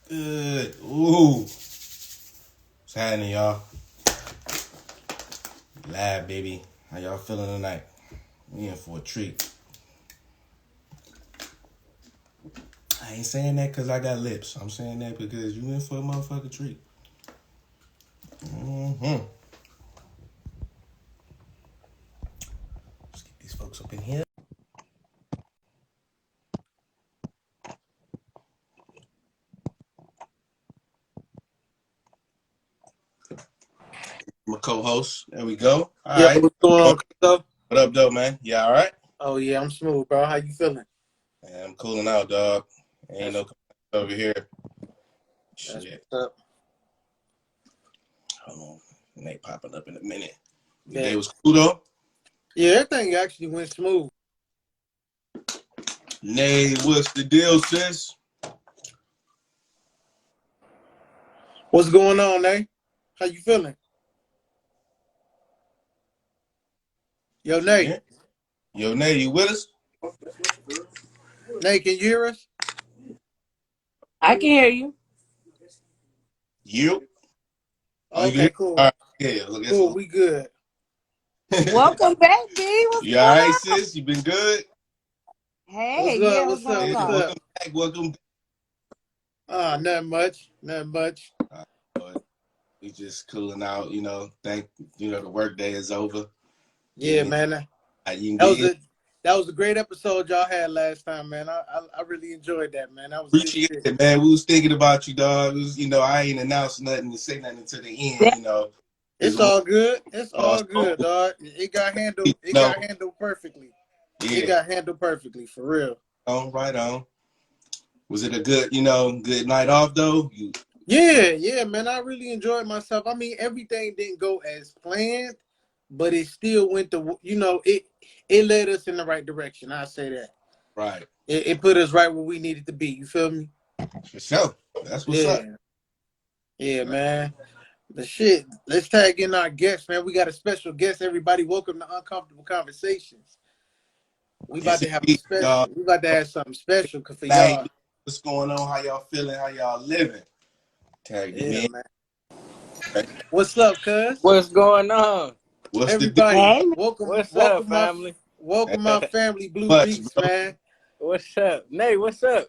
Good. Ooh. What's happening, y'all? Live, baby. How y'all feeling tonight? We in for a treat. I ain't saying that because I got lips. I'm saying that because you in for a motherfucking treat. Let's get these folks up in here. My co-host. There we go. All Yeah, right. what's going on, Cuzzo? What up, though, man? You all right? Oh yeah, I'm smooth, bro. How you feeling? Man, I'm cooling out, dog. Ain't That's, no over here. that's Shit. what's up. Hold on. Nate popping up in a minute. The Yeah. day was cool, though. Yeah, everything actually went smooth. Nate, what's the deal, sis? What's going on, Nate? How you feeling? Yo, Nate. Yeah. Yo, Nate, you with us? Nate, can you hear us? I can hear you. You? Oh, you can Okay, hear? cool. All right. Yeah, look, Cool, we good. Welcome back, B. What's You all going right, on? sis? You been good? Hey, What's up? yeah, What's what's up? going What's Yeah, on? up? welcome back. Welcome back. Nothing much. Nothing much. But we just cooling out, the work day is over. Yeah, Getting into man. how you can That get was in. a great episode y'all had last time, man. I really enjoyed that, man. That was good Appreciate shit. it, man. We was thinking about you, dog. It was, I ain't announced nothing to say nothing until the end, Yeah. It's It's one all good. It's all so, good, dog. It got handled. It no, got handled perfectly. It yeah. got handled perfectly, for real. Right on. Was it a good, good night off though? Yeah, man. I really enjoyed myself. I mean, everything didn't go as planned, but it still went it led us in the right direction. I say that. Right. It put us right where we needed to be. You feel me? For sure. That's what's up. Yeah. Yeah, man. The shit. Let's tag in our guests, man. We got a special guest. Everybody, welcome to Uncomfortable Conversations. We about Yes, to have a indeed, special. dog. We about to have something special for Night. y'all. What's going on? How y'all feeling? How y'all living? Tag them Yeah, in. man. Okay. What's up, cuz? What's going on? What's the deal? Everybody, Hey, man. welcome, What's up, family? welcome my family, Blue Much, Beats, bro. man. What's up? Nate, what's up?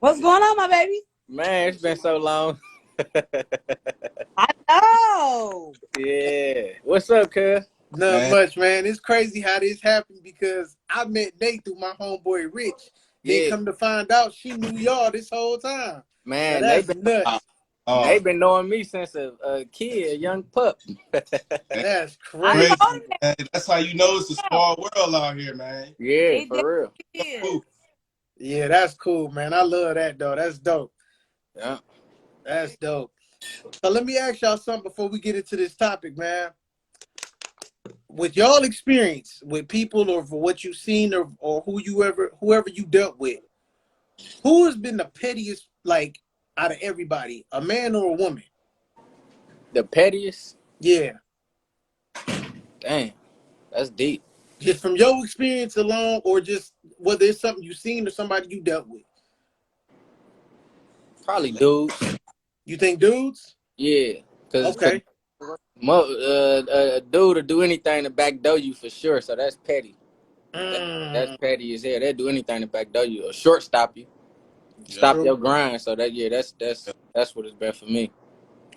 What's going on, my baby? Man, it's been so long. I know. Yeah. What's up, cuz? Not Man, much, man. It's crazy how this happened because I met Nate through my homeboy Rich. Then Yeah. come to find out she knew y'all this whole time. Now Man, that's uh, nuts. they uh, been knowing me since a kid, a young pup. that's That's I told crazy, crazy. him man. That's how you know it's a that. small world out here, man. Yeah, It for real. definitely is. Ooh, Yeah, that's cool, man. I love that though. That's dope. Yeah. That's dope. So let me ask y'all something before we get into this topic, man. With y'all experience with people or for what you've seen or whoever you dealt with, who has been the pettiest, like, out of everybody, a man or a woman? The pettiest? Yeah, Damn. That's deep. just from your experience alone, or just whether it's something you've seen or somebody you dealt with. Probably dudes. You think dudes? Yeah. Cause Okay. a dude will do anything to backdoor you for sure. So that's petty. That's Mm, petty as hell. They'll do anything to backdoor you or shortstop you. yep. Stop true. your grind. So that's what it's been for me.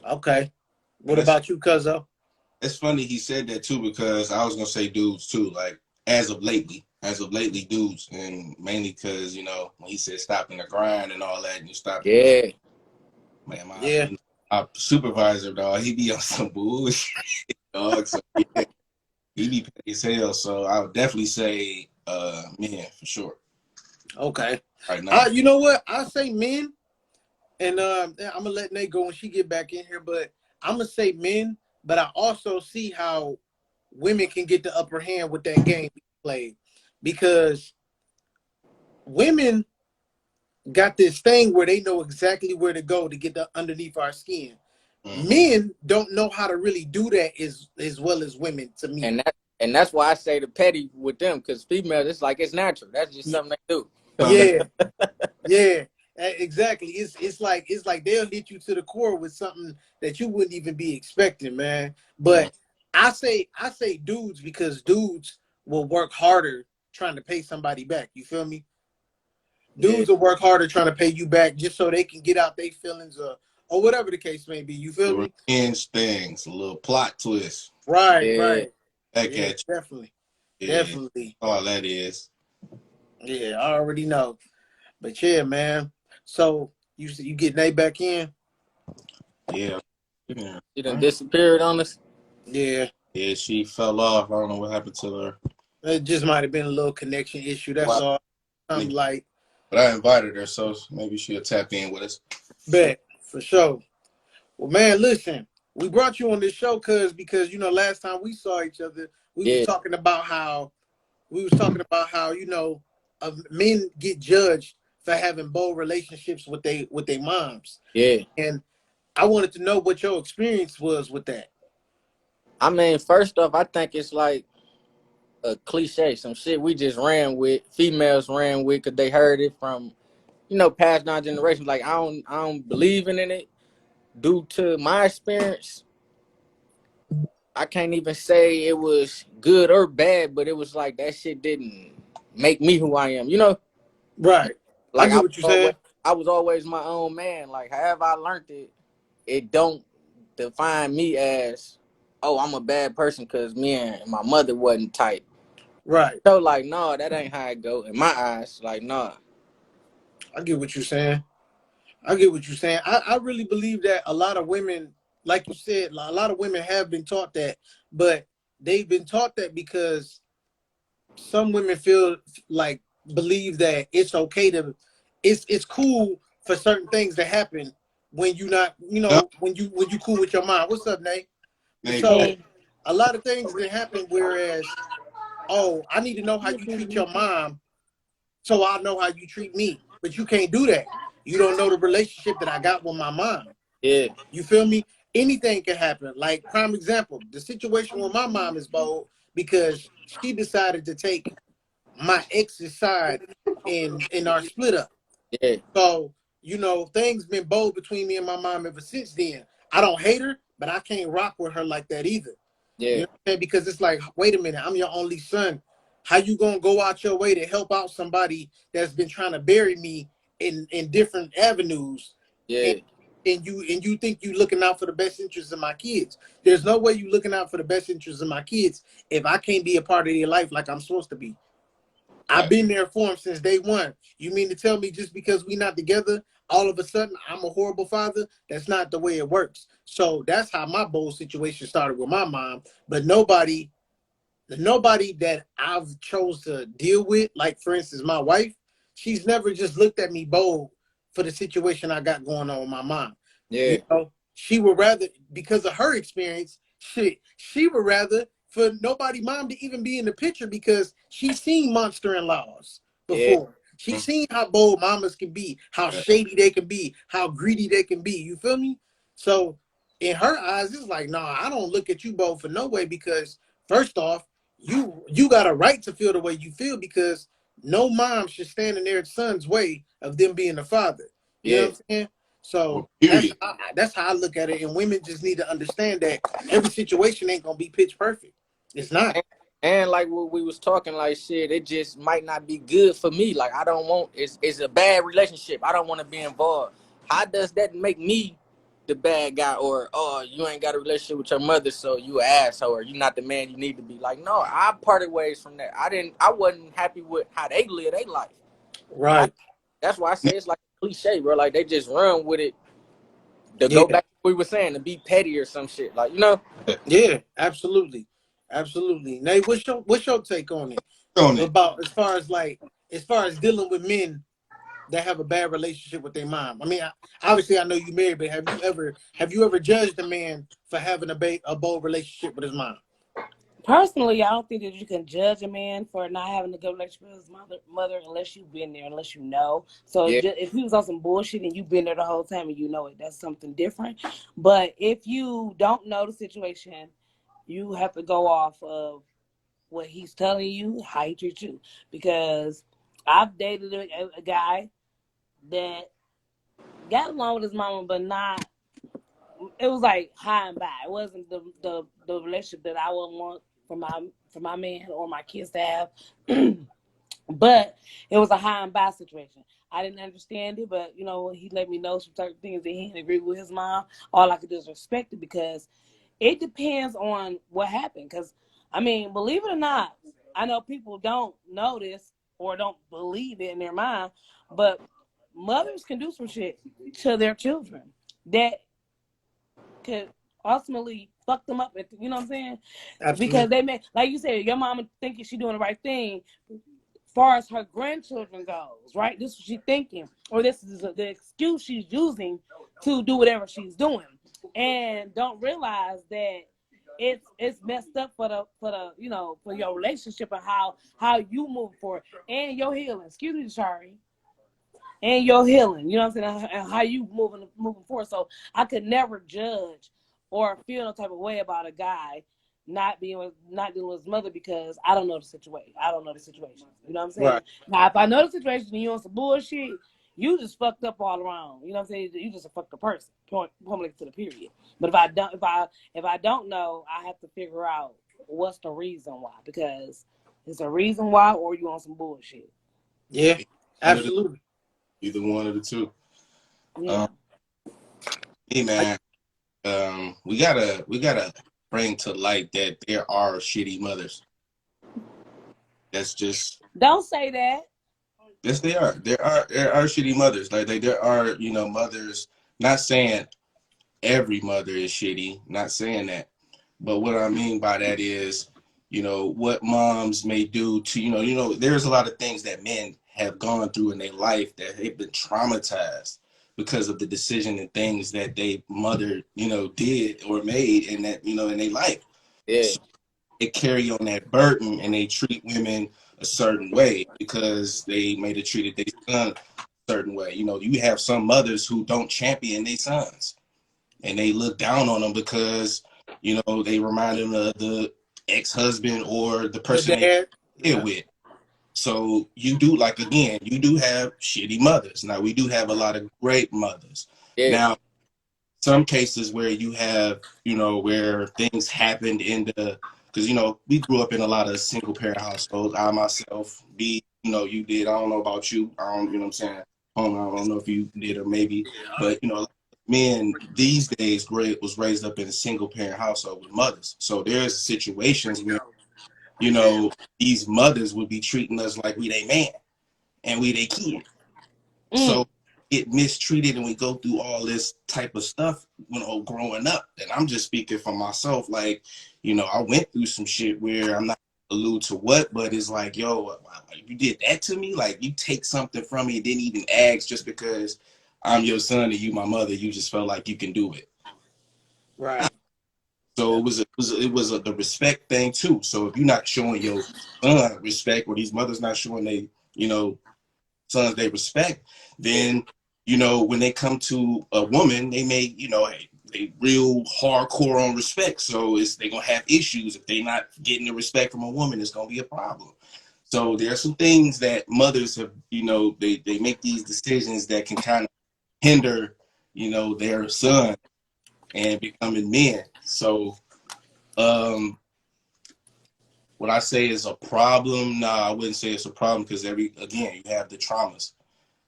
Okay. And What about you, Cuzzo? it's funny he said that too because I was gonna say dudes too. Like as of lately, dudes, and mainly because when he said stopping the grind and all that, and you stop, Yeah. man, Yeah. my supervisor, dog, he be on some bullshit, dog. So yeah, he be petty as hell. So I would definitely say, men for sure. Okay. Right now, You know what? I say men, and I'm gonna let Nate go when she get back in here, but I'm gonna say men, but I also see how women can get the upper hand with that game played because women got this thing where they know exactly where to go to get the underneath our skin. mm-hmm. Men don't know how to really do that as well as women, to me. And that's why I say the petty with them, because females, it's like it's natural. That's just something they do. Yeah, yeah. Exactly. It's like they'll hit you to the core with something that you wouldn't even be expecting, man. Mm. But I say dudes because dudes will work harder trying to pay somebody back. You feel me? Yeah, Dudes will work harder trying to pay you back just so they can get out their feelings or whatever the case may be. You feel The me? revenge things, a little plot twist. Right, yeah. right. Back Yeah, at definitely. you. Yeah. Definitely. All that is. Yeah, I already know. But yeah, man. So you get Nate back in? Yeah. Yeah. She done disappeared on us. Yeah. Yeah, she fell off. I don't know what happened to her. It just might have been a little connection issue. That's Well, all. I'm like, but I invited her, so maybe she'll tap in with us. bet for sure. Well, man, listen, we brought you on this show because last time we saw each other, we was Yeah, talking about how men get judged for having bold relationships with their moms, yeah. and I wanted to know what your experience was with that. I mean, first off, I think it's like a cliche, some shit we just ran with, females ran with, cause they heard it from, past 9 generations. Like I don't believe in it due to my experience. I can't even say it was good or bad, but it was like that shit didn't make me who I am. Right. I Like get what you're saying. I was always my own man. Like however I learned it, it don't define me as, oh, I'm a bad person because me and my mother wasn't tight. Right. So like, no, that ain't how it go in my eyes. Like, no. I get what you're saying. I get what you're saying. I really believe that a lot of women, like you said, a lot of women have been taught that, but they've been taught that because some women feel like believe that it's okay to it's cool for certain things to happen when you not Yep. when you cool with your mom. What's up, Nate? Nate, So Hey, a lot of things that happen whereas, oh, I need to know how you treat your mom so I know how you treat me. But you can't do that. You don't know the relationship that I got with my mom. Yeah, You feel me? Anything can happen. Like prime example, the situation with my mom is bold because she decided to take my ex's side in our split up. yeah, So, things been bold between me and my mom ever since then. I don't hate her, but I can't rock with her like that either. You yeah, know what I'm saying? Because it's like, wait a minute, I'm your only son. How you gonna go out your way to help out somebody that's been trying to bury me in different avenues, and yeah, and you think you looking out for the best interests of my kids? There's no way you looking out for the best interests of my kids if I can't be a part of their life like I'm supposed to be. I've right. been there for him since day one. You mean to tell me just because we not together, all of a sudden I'm a horrible father? That's not the way it works. So that's how my bold situation started with my mom. But nobody that I've chose to deal with, like for instance, my wife, she's never just looked at me bold for the situation I got going on with my mom. yeah, She would rather, because of her experience, she would rather for nobody mom to even be in the picture because she's seen monster in-laws yeah, before. She's seen how bold mamas can be, how Right. shady they can be, how greedy they can be. You feel me? So in her eyes, it's like, nah, I don't look at you both for no way because first off, you got a right to feel the way you feel because no mom should stand in their son's way of them being a father. You know yeah. what I'm saying? So Well, period. that's how I look at it. And women just need to understand that every situation ain't gonna be pitch perfect. It's not. And like what we was talking, like shit, it just might not be good for me. Like I don't want it's a bad relationship. I don't want to be involved. How does that make me the bad guy? Or oh, you ain't got a relationship with your mother, so you an asshole, or you not the man you need to be. Like no, I parted ways from that. I wasn't happy with how they live their life. I, Right. that's why I say it's like a cliche, bro. Like they just run with it to go Yeah. back to what we were saying, to be petty or some shit. Like. Yeah. Absolutely. Absolutely. Nate, what's your take on it? On it. About as far as dealing with men that have a bad relationship with their mom. I mean, obviously, I know you married, but have you ever judged a man for having a bold relationship with his mom? personally, I don't think that you can judge a man for not having a good relationship with his mother unless you've been there, unless you know. So Yeah, if he was on some bullshit and you've been there the whole time and you know it, that's something different. But if you don't know the situation, you have to go off of what he's telling you, how he treats you. Because I've dated a guy that got along with his mama, but not. It was like high and by. It wasn't the relationship that I would want for my man or my kids to have. But it was a high and by situation. I didn't understand it, but he let me know some certain things that he didn't agree with his mom. All I could do is respect it because it depends on what happened. Because I mean, believe it or not, I know people don't know this or don't believe it in their mind, but mothers can do some shit to their children that could ultimately fuck them up. You know what I'm saying? Absolutely. Because they may, like you said, your mama thinking she doing the right thing, far as her grandchildren goes, right? This is what she's thinking, or this is the excuse she's using to do whatever she's doing, and don't realize that it's messed up for the for your relationship and how you move forward and your healing. Excuse me, sorry. And your healing, you know what I'm saying, and how you moving forward. So I could never judge or feel no type of way about a guy not dealing with his mother because I don't know the situation. I don't know the situation. You know what I'm saying? Right. Now, if I know the situation and you on some bullshit, you just fucked up all around. You know what I'm saying? You just a fucked up person. Point to the period. But if I don't know, I have to figure out what's the reason why, because it's a reason why, or you on some bullshit. Yeah. Absolutely. Either one of the two. Yeah. Hey man, we gotta bring to light that there are shitty mothers. That's just Don't say that. yes, they are. There are shitty mothers. Like there are mothers. Not saying every mother is shitty. Not saying that, but what I mean by that is what moms may do to there's a lot of things that men have gone through in their life that they've been traumatized because of the decision and things that they mother did or made in that in their life. Yeah. So they carry on that burden and they treat women a certain way because they may have treated their son a certain way. You have some mothers who don't champion their sons and they look down on them because they remind them of the ex-husband or the person they live with. So you do have shitty mothers. Now we do have a lot of great mothers. Yeah. Now some cases where you have where things happened because we grew up in a lot of single parent households. I myself, you did. I don't know about you. I don't, what I'm saying. I don't know if you did or maybe, but men these days was raised up in a single parent household with mothers. So there's situations where these mothers would be treating us like we they man and we they kid. So get mistreated and we go through all this type of stuff growing up. And I'm just speaking for myself. Like, I went through some shit where I'm not allude to what, but it's like, yo, you did that to me? Like you take something from me and didn't even ask just because I'm your son and you my mother, you just felt like you can do it. Right. So it was the respect thing too. So if you're not showing your son respect or these mothers not showing they, sons they respect, then when they come to a woman, they may, they real hardcore on respect. So they gonna have issues if they not getting the respect from a woman. It's gonna be a problem. So there are some things that mothers have, they make these decisions that can kind of hinder, their son and becoming men. So what I say is a problem. No, I wouldn't say it's a problem because you have the traumas.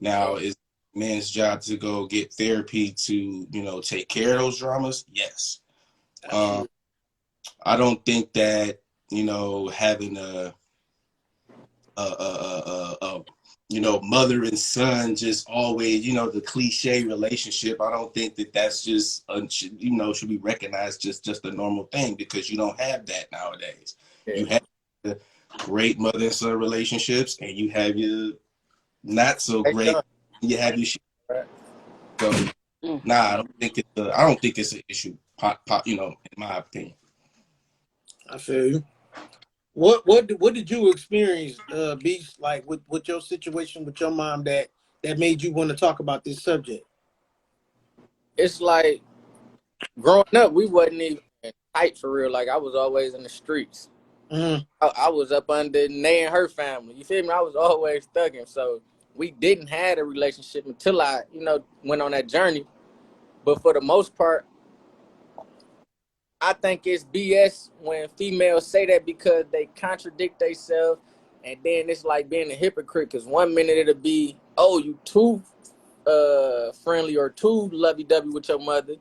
Now it's men's job to go get therapy to, take care of those dramas. Yes. I don't think that, having a mother and son just always, the cliche relationship. I don't think that that's just, should be recognized just a normal thing because you don't have that nowadays. Yeah. You have the great mother and son relationships and you have your not so great. You have your shit. So, I don't think it's an issue. In my opinion. I feel you. What did you experience, Beast, like with your situation with your mom that made you want to talk about this subject? It's like growing up, we wasn't even tight for real. Like I was always in the streets. Mm-hmm. I was up under Nay and her family. You feel me? I was always thugging. So we didn't have a relationship until I, went on that journey. But for the most part, I think it's BS when females say that because they contradict themselves, and then it's like being a hypocrite. Because one minute it'll be, oh, you too friendly or too lovey-dovey with your mother,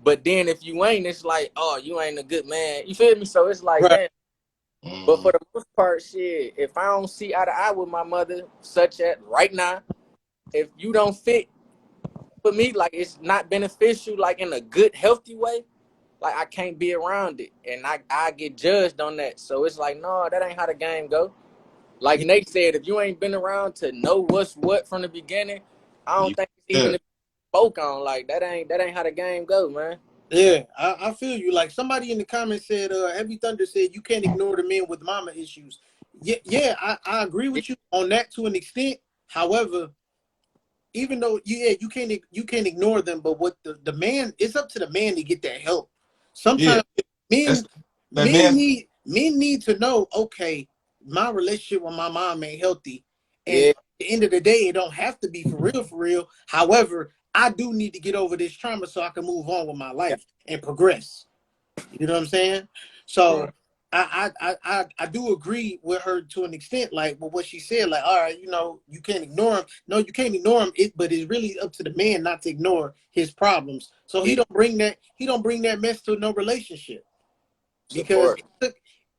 but then if you ain't, it's like, oh, you ain't a good man. You feel me? So it's like, Right. damn. But for the most part, shit, if I don't see eye to eye with my mother, such as right now, if you don't fit for me, like it's not beneficial, like in a good, healthy way, like I can't be around it, and I get judged on that. So it's like, no, that ain't how the game go. Like Nate said, if you ain't been around to know what's what from the beginning, I don't think it's even spoke on. Like that ain't how the game go, man. Yeah, I feel you. Like somebody in the comments said, Heavy Thunder said you can't ignore the men with mama issues. Yeah, I agree with you on that to an extent. However, even though you can't ignore them, but what the man, it's up to the man to get that help. Sometimes men need to know, okay, my relationship with my mom ain't healthy, and at the end of the day, it don't have to be for real, for real. However, I do need to get over this trauma so I can move on with my life and progress. You know what I'm saying? So right. I do agree with her to an extent, like with what she said, like, all right, you can't ignore him. No, you can't ignore him. But it's really up to the man not to ignore his problems. So he don't bring that mess to no relationship. Because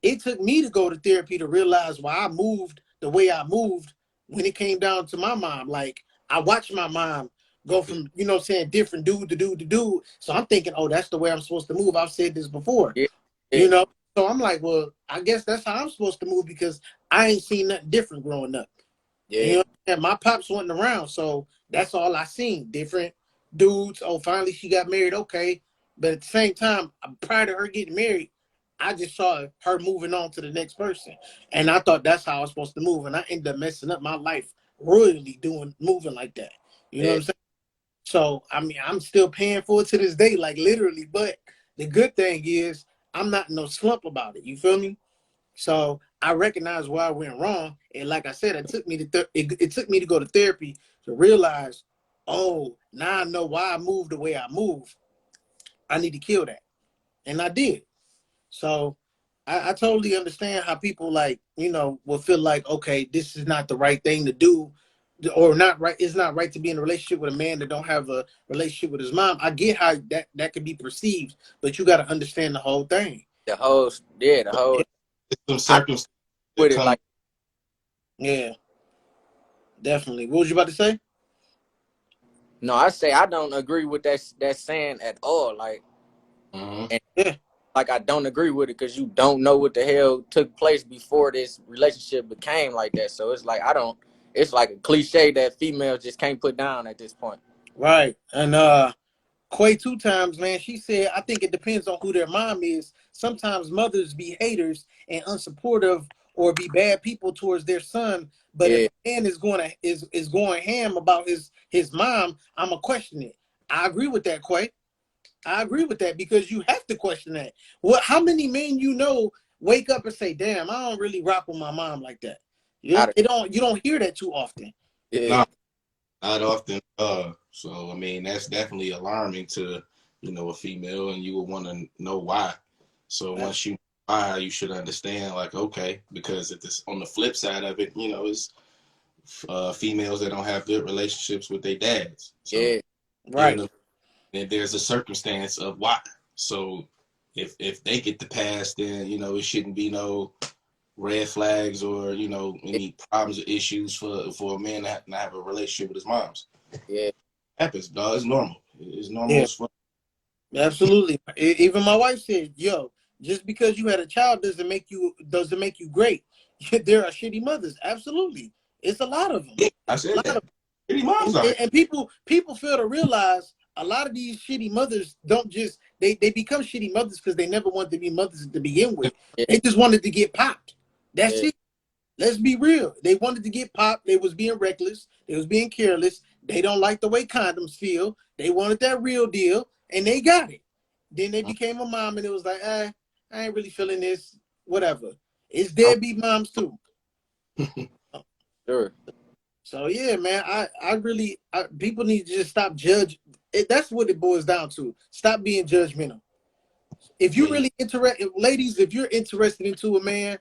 it took me to go to therapy to realize why I moved the way I moved when it came down to my mom. Like I watched my mom go from, different dude to dude to dude. So I'm thinking, oh, that's the way I'm supposed to move. I've said this before. So I'm like, well, I guess that's how I'm supposed to move because I ain't seen nothing different growing up. And my pops wasn't around, so that's all I seen. Different dudes. Oh, finally she got married. Okay. But at the same time, prior to her getting married, I just saw her moving on to the next person. And I thought that's how I was supposed to move. And I ended up messing up my life royally moving like that. You know what I'm saying? So, I mean, I'm still paying for it to this day, like literally. But the good thing is I'm not in no slump about it. You feel me? So I recognize where I went wrong. And like I said, it took me to go to therapy to realize, oh, now I know why I moved the way I moved. I need to kill that. And I did. So I totally understand how people will feel like, okay, this is not the right thing to do, or not right. It's not right to be in a relationship with a man that don't have a relationship with his mom. I get how that could be perceived, but you got to understand the whole thing. The whole. Some circumstances with it, like. Yeah, definitely. What was you about to say? No, I say I don't agree with that saying at all. Like, like I don't agree with it because you don't know what the hell took place before this relationship became like that. So it's like it's like a cliche that females just can't put down at this point. Right. And Quay 2 times, man, she said, I think it depends on who their mom is. Sometimes mothers be haters and unsupportive or be bad people towards their son. But if a man is going ham about his mom, I'ma question it. I agree with that, Quay. I agree with that because you have to question that. How many men wake up and say, damn, I don't really rock with my mom like that? You don't hear that too often. No, not often. So I mean that's definitely alarming to a female, and you would want to know why. So once you know why, you should understand, like, okay, because if this on the flip side of it, it's females that don't have good relationships with their dads. So, right. And there's a circumstance of why. So if they get the pass, then it shouldn't be no red flags or any problems or issues for a man to not have a relationship with his moms. Yeah, happens, dog. It's normal. It's normal as fuck. Absolutely. Even my wife said, "Yo, just because you had a child doesn't make you great. There are shitty mothers. Absolutely, it's a lot of them. I said that. Shitty moms are. And people fail to realize a lot of these shitty mothers don't just they become shitty mothers because they never wanted to be mothers to begin with. They just wanted to get popped. That's it. Let's be real. They wanted to get popped. They was being reckless. They was being careless. They don't like the way condoms feel. They wanted that real deal, and they got it. Then they became a mom, and it was like, I ain't really feeling this. Whatever. It's deadbeat moms too. Sure. So yeah, man, I really people need to just stop judge. That's what it boils down to. Stop being judgmental. If you Yeah, really interested, ladies, if you're interested into a man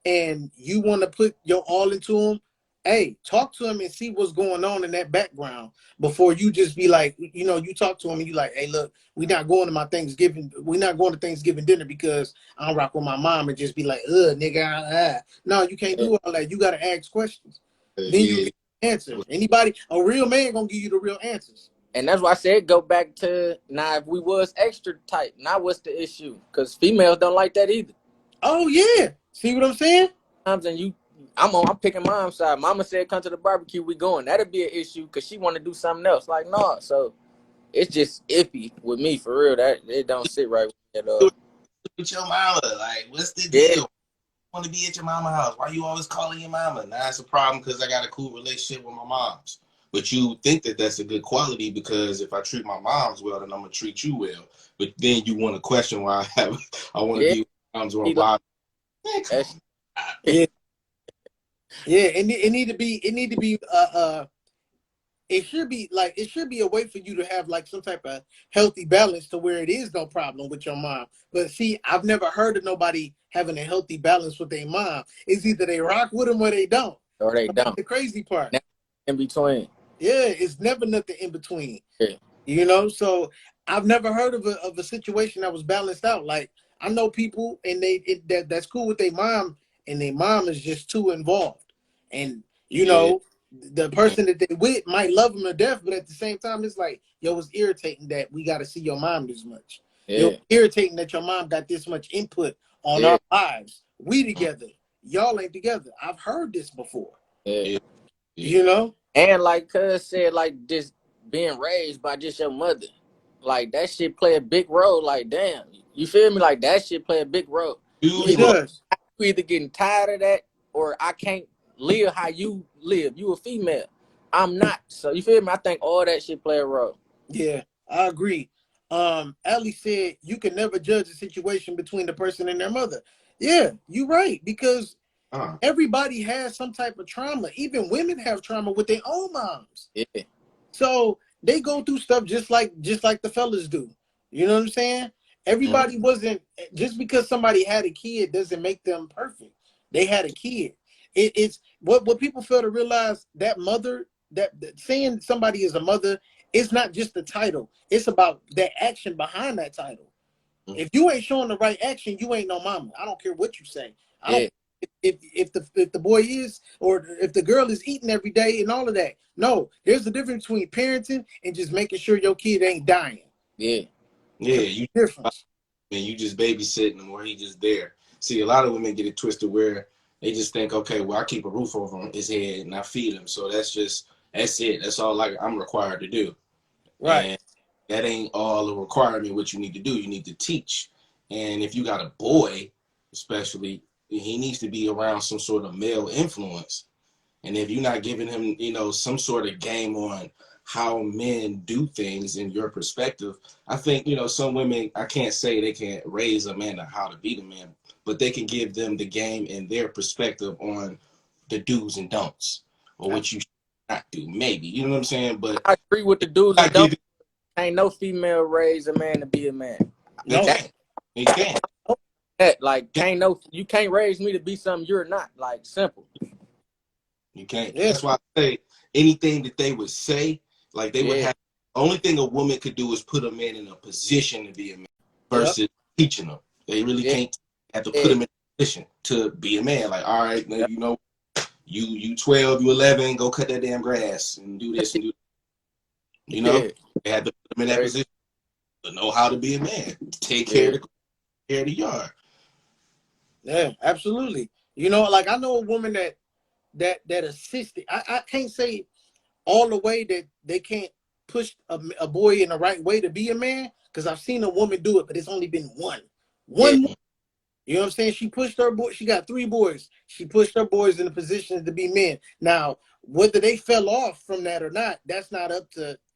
and you want to put your all into him, hey, talk to him and see what's going on in that background before you just be like, you talk to him and you like, hey, look, we're not going to my Thanksgiving, we're not going to Thanksgiving dinner because I don't rock with my mom and just be like, nigga, no, you can't Yeah, do all that. You got to ask questions. Then you yeah. get the answer. A real man gonna give you the real answers. and that's why I said go back to now. If we was extra tight, now what's the issue? Because females don't like that either. Oh yeah, see what I'm saying? Times and I'm picking mom's side. Mama said come to the barbecue, we going. That'd be an issue because she want to do something else. Like no, so it's just iffy with me for real. That it don't sit right with me at all. With your mama, like, what's the Yeah, deal? Want to be at your mama house? Why you always calling your mama? Nah, it's a problem because I got a cool relationship with my moms. But you think that that's a good quality because if I treat my moms well, then I'm gonna treat you well. But then you want to question why I want to yeah. be with my moms or He like why? Man, come that's on. Yeah, yeah. It need to be. It should be a way for you to have like some type of healthy balance to where it is no problem with your mom. But see, I've never heard of nobody having a healthy balance with their mom. It's either they rock with them or they don't. or they So that's don't. the crazy part. Now, in between. Yeah, it's never nothing in between. Yeah, So I've never heard of a situation that was balanced out. Like I know people and that's cool with their mom and their mom is just too involved. And Yeah, the person that they with might love them to death, but at the same time, it's like, yo, it's irritating that we got to see your mom this much. Yo, yeah, it's irritating that your mom got this much input on yeah, our lives. We together, y'all ain't together. I've heard this before. yeah. yeah, yeah. You know? And like Cuz said, like just being raised by just your mother, like that shit play a big role. Like damn, you feel me? Like that shit play a big role. You It Huge either role. does. you either getting tired of that, or I can't live how you live. You a female, I'm not. So you feel me? I think all that shit play a role. Yeah, I agree. Ali said you can never judge a situation between the person and their mother. Yeah, you're right, because Uh, everybody has some type of trauma. Even women have trauma with their own moms. Yeah, So they go through stuff just like the fellas do. You know what I'm saying? mm, Everybody wasn't just because somebody had a kid doesn't make them perfect. They had a kid. It's what people fail to realize that mother that saying somebody is a mother, it's not just the title. It's about that action behind that title. mm. If you ain't showing the right action, you ain't no mama. I don't care what you say. I don't yeah, if the boy is or if the girl is eating every day and all of that. No, there's a difference between parenting and just making sure your kid ain't dying. yeah, Yeah, you Difference. and you just babysitting him or he just there. See, a lot of women get it twisted where they just think, okay, well, I keep a roof over his head and I feed him, so that's it. That's all I'm required to do. Right. And that ain't all a requirement. What you need to do, you need to teach. And if you got a boy, especially, he needs to be around some sort of male influence. And if you're not giving him, some sort of game on how men do things in your perspective, I think, some women, I can't say they can't raise a man to how to be the man, but they can give them the game and their perspective on the do's and don'ts or what you should not do. Maybe, you know what I'm saying? But I agree with the dudes I and don't. give Ain't no female raise a man to be a man. they No. can't. They can't. That like you can't raise me to be something you're not. Like simple. You can't. Yeah. That's why I say anything that they would say, like they would Yeah, have. The only thing a woman could do is put a man in a position to be a man Yep. versus teaching them. They really yeah, can't have to put yeah, him in a position to be a man. Like, all right, now, yeah. you 12, you 11, go cut that damn grass and do this and do. Yeah. They had to put him in that Crazy. position to know how to be a man, take Yeah, care of the yard. Yeah, absolutely. Like I know a woman that assisted. I can't say all the way that they can't push a boy in the right way to be a man, because I've seen a woman do it, but it's only been one. yeah, One. You know what I'm saying? She pushed her boy. She got 3 boys. She pushed her boys in a position to be men. Now, whether they fell off from that or not, that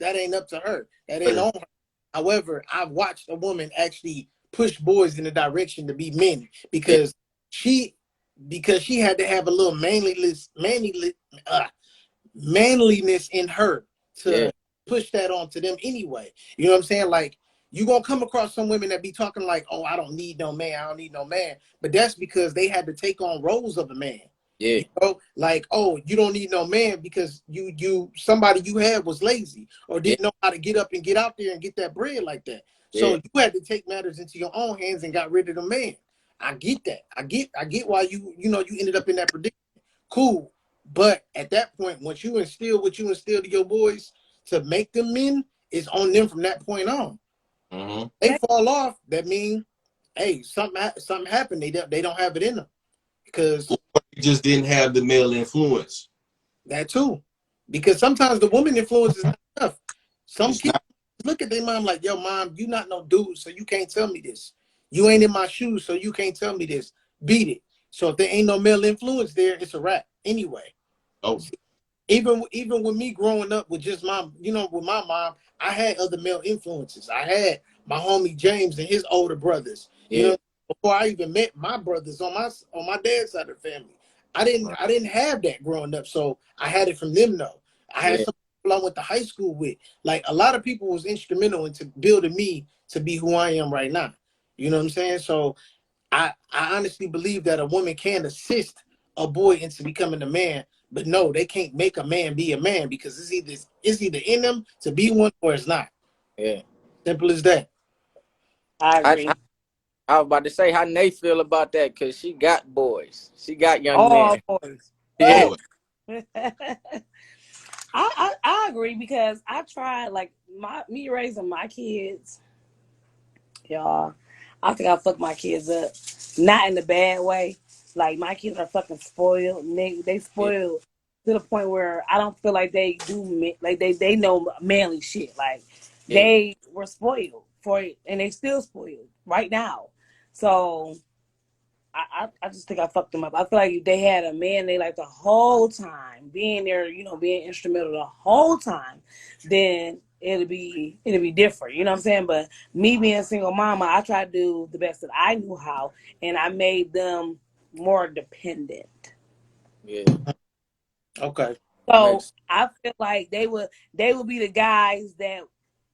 ain't up to her. That ain't on her. However, I've watched a woman actually push boys in the direction to be men yeah, because she had to have a little manliness in her to Yeah. push that on to them anyway. You know what I'm saying? Like, you gonna come across some women that be talking like, "Oh, I don't need no man. I don't need no man," but that's because they had to take on roles of a man. Yeah. You know, like, "Oh, you don't need no man because somebody you had was lazy or didn't know how to get up and get out there and get that bread like that." So you had to take matters into your own hands and got rid of the man. I get that. I get why you ended up in that predicament. Cool. But at that point, once you instill what you instill to your boys to make them men, it's on them from that point on. Mm-hmm. They fall off. That means, hey, something happened. They don't have it in them because You just didn't have the male influence. that too. Because sometimes the woman influence is not enough. Some It's kids not. look at their mom like, "Yo, mom, you not no dude, so you can't tell me this. You ain't in my shoes, so you can't tell me this. Beat it." So if there ain't no male influence there, it's a wrap anyway. Oh, Even with me growing up with just with my mom, I had other male influences. I had my homie James and his older brothers. Yeah. Before I even met my brothers on my dad's side of the family. I didn't have that growing up, so I had it from them though. I had some people I went to high school with. Like, a lot of people was instrumental into building me to be who I am right now. You know what I'm saying? So I honestly believe that a woman can assist a boy into becoming a man, but no, they can't make a man be a man because it's either in them to be one or it's not. Yeah. Simple as that. I agree. I was about to say how Nate feel about that because she got boys. She got young All men. boys. Yeah. I agree because I tried, like, me raising my kids, y'all. I think I fucked my kids up, not in a bad way. Like, my kids are fucking spoiled. They spoiled to the point where I don't feel like they do like they know manly shit. Like, they were spoiled for it, and they still spoiled right now. So I just think I fucked them up. I feel like if they had a man they like the whole time, being there, being instrumental the whole time, then it'll be different. You know what I'm saying? But me being a single mama, I tried to do the best that I knew how, and I made them more dependent. Yeah. Okay. So I feel like they would be the guys that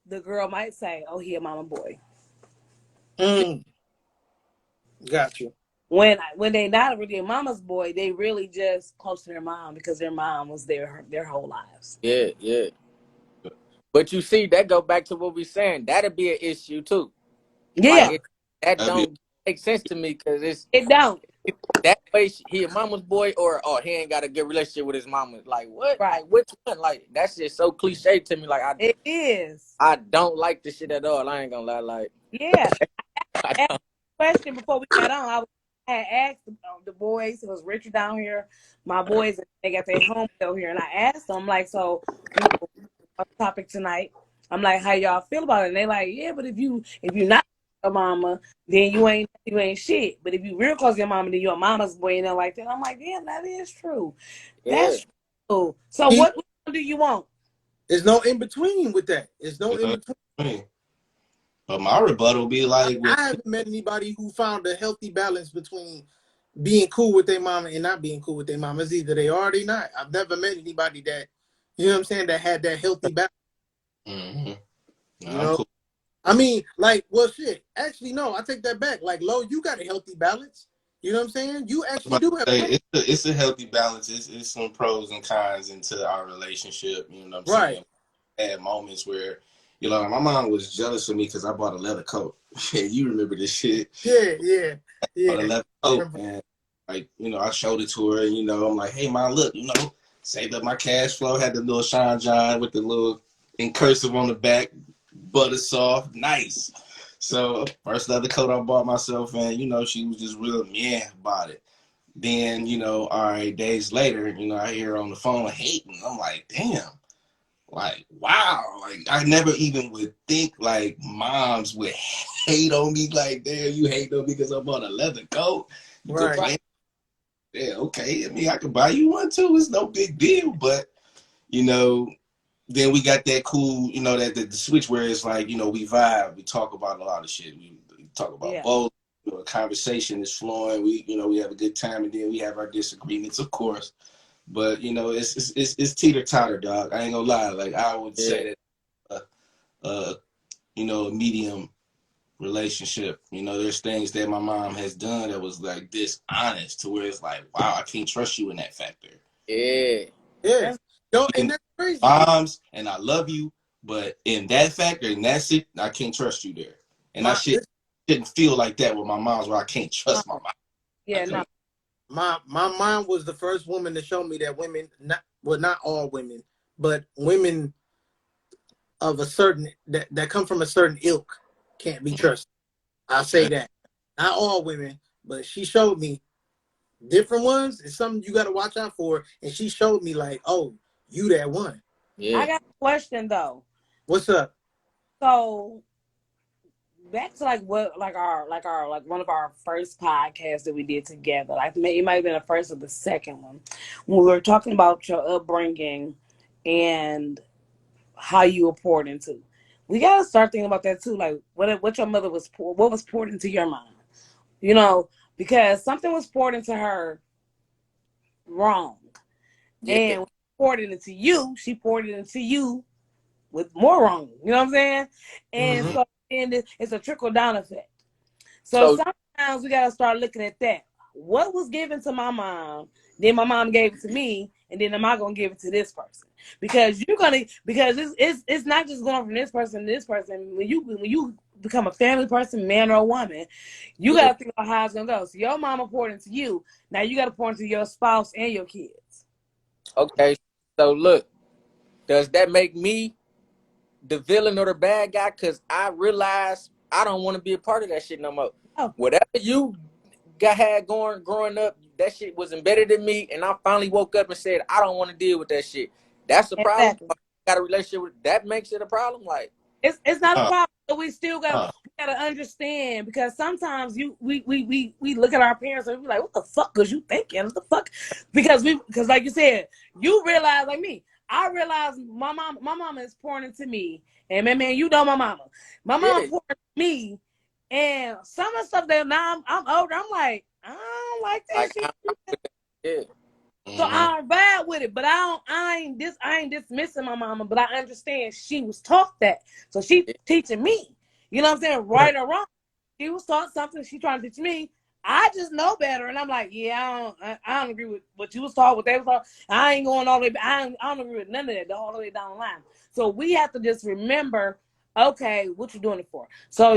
the girl might say, "Oh, he a mama boy." Got you. When they not really a mama's boy, they really just close to their mom because their mom was their whole lives. Yeah, yeah. But you see, that go back to what we saying. That'll be an issue too. Yeah, Like, that don't make sense to me because it don't. that way he a mama's boy or he ain't got a good relationship with his mama. Like, what? Right. Like, which one? Like, that's just so cliche to me. Like, It is. I don't like this shit at all. I ain't gonna lie. Like, Yeah. I asked a question before we got on. I had asked the boys. It was Richard down here. My boys, they got their home over here, and I asked them, like, so, our topic tonight. I'm like, how y'all feel about it? And they like, yeah, but if you're not a mama, then you ain't shit. But if you real close to your mama, then you're a mama's boy, and like that. I'm like, damn, that is true. yeah. That's true. So what do you want? There's no in between with that. There's no in between. But my rebuttal will be like, I haven't met anybody who found a healthy balance between being cool with their mama and not being cool with their mama. It's either they are or they not. I've never met anybody that, you know what I'm saying, that had that healthy balance. Cool. I mean, like, well, shit. Actually, no, I take that back. Like, Lo, you got a healthy balance. You know what I'm saying? You actually do have. It's a healthy balance. It's some pros and cons into our relationship. You know what I'm saying? At moments where, my mom was jealous of me because I bought a leather coat. You remember this shit? Yeah. I bought a leather coat, and I showed it to her, and I'm like, hey, mom, look, saved up my cash flow, had the little Sean John with the little in cursive on the back, butter soft, nice. So first leather coat I bought myself, and she was just real meh about it. Then all right, days later, I hear her on the phone hating. I'm like, damn, like wow, like I never even would think like moms would hate on me like, damn, you hate on me because I bought a leather coat. You could buy, yeah, okay. I mean, I could buy you one too. It's no big deal, but then we got that cool, that the switch where it's like, we vibe, we talk about a lot of shit. We talk about both. The conversation is flowing. We have a good time, and then we have our disagreements, of course. But you know, it's teeter totter, dog. I ain't gonna lie. Like I would say that, you know, a medium relationship. You know, there's things that my mom has done that was like dishonest to where it's like, wow, I can't trust you in that factor. Yeah. Yeah. That's Yo, You and can that's crazy. moms and I love you, but in that factor, and that's it, I can't trust you there. And I My didn't feel like that with my mom's where I can't trust my mom. I yeah, no. couldn't. my mom was the first woman to show me that women, not all women, but women of a certain that come from a certain ilk can't be trusted. I'll say that. Not all women, but she showed me different ones. It's something you got to watch out for. And she showed me like, oh, you that one. I Yeah. got a question though. What's up? So back to like what like one of our first podcasts that we did together. Like it might have been the first or the second one. When we were talking about your upbringing and how you were poured into. We gotta start thinking about that too. Like what your mother was what was poured into your mind. You know, because something was poured into her wrong. Yeah. And poured it into you, she poured it into you with more wrong. You know what I'm saying? And Mm-hmm. so and it's a trickle down effect. So So sometimes we gotta start looking at that. What was given to my mom, then my mom gave it to me, and then am I gonna give it to this person? Because it's not just going from this person to this person. When you become a family person, man or a woman, you Yeah. gotta think about how it's gonna go. So your mama poured into you, now you gotta pour into your spouse and your kids. okay. So look, does that make me the villain or the bad guy? Cause I realize I don't want to be a part of that shit no more. Oh, Whatever you had going growing up, that shit was embedded in me, and I finally woke up and said, I don't want to deal with that shit. That's the problem. exactly. I got a relationship with that makes it a problem. Like, It's not a Uh, problem. But we still uh, gotta understand because sometimes we look at our parents and we like, what the fuck was you thinking? What the fuck? Because like you said, you realize like me. I realize my mama is pouring into me. And man, you know my mama. My mama yeah, pouring into me. And some of the stuff that now I'm older, I'm like, I don't like that like shit. yeah, So mhm. I don't vibe with it, but I ain't dismissing my mama, but I understand she was taught that. So she yeah, teaching me. You know what I'm saying? Right. Right or wrong. She was taught something, she trying to teach me. I just know better. And I'm like, yeah, I don't agree with what you was taught, what they was taught. I ain't going all the way back. I don't agree with none of that all the way down the line. So we have to just remember, okay, what you doing it for? So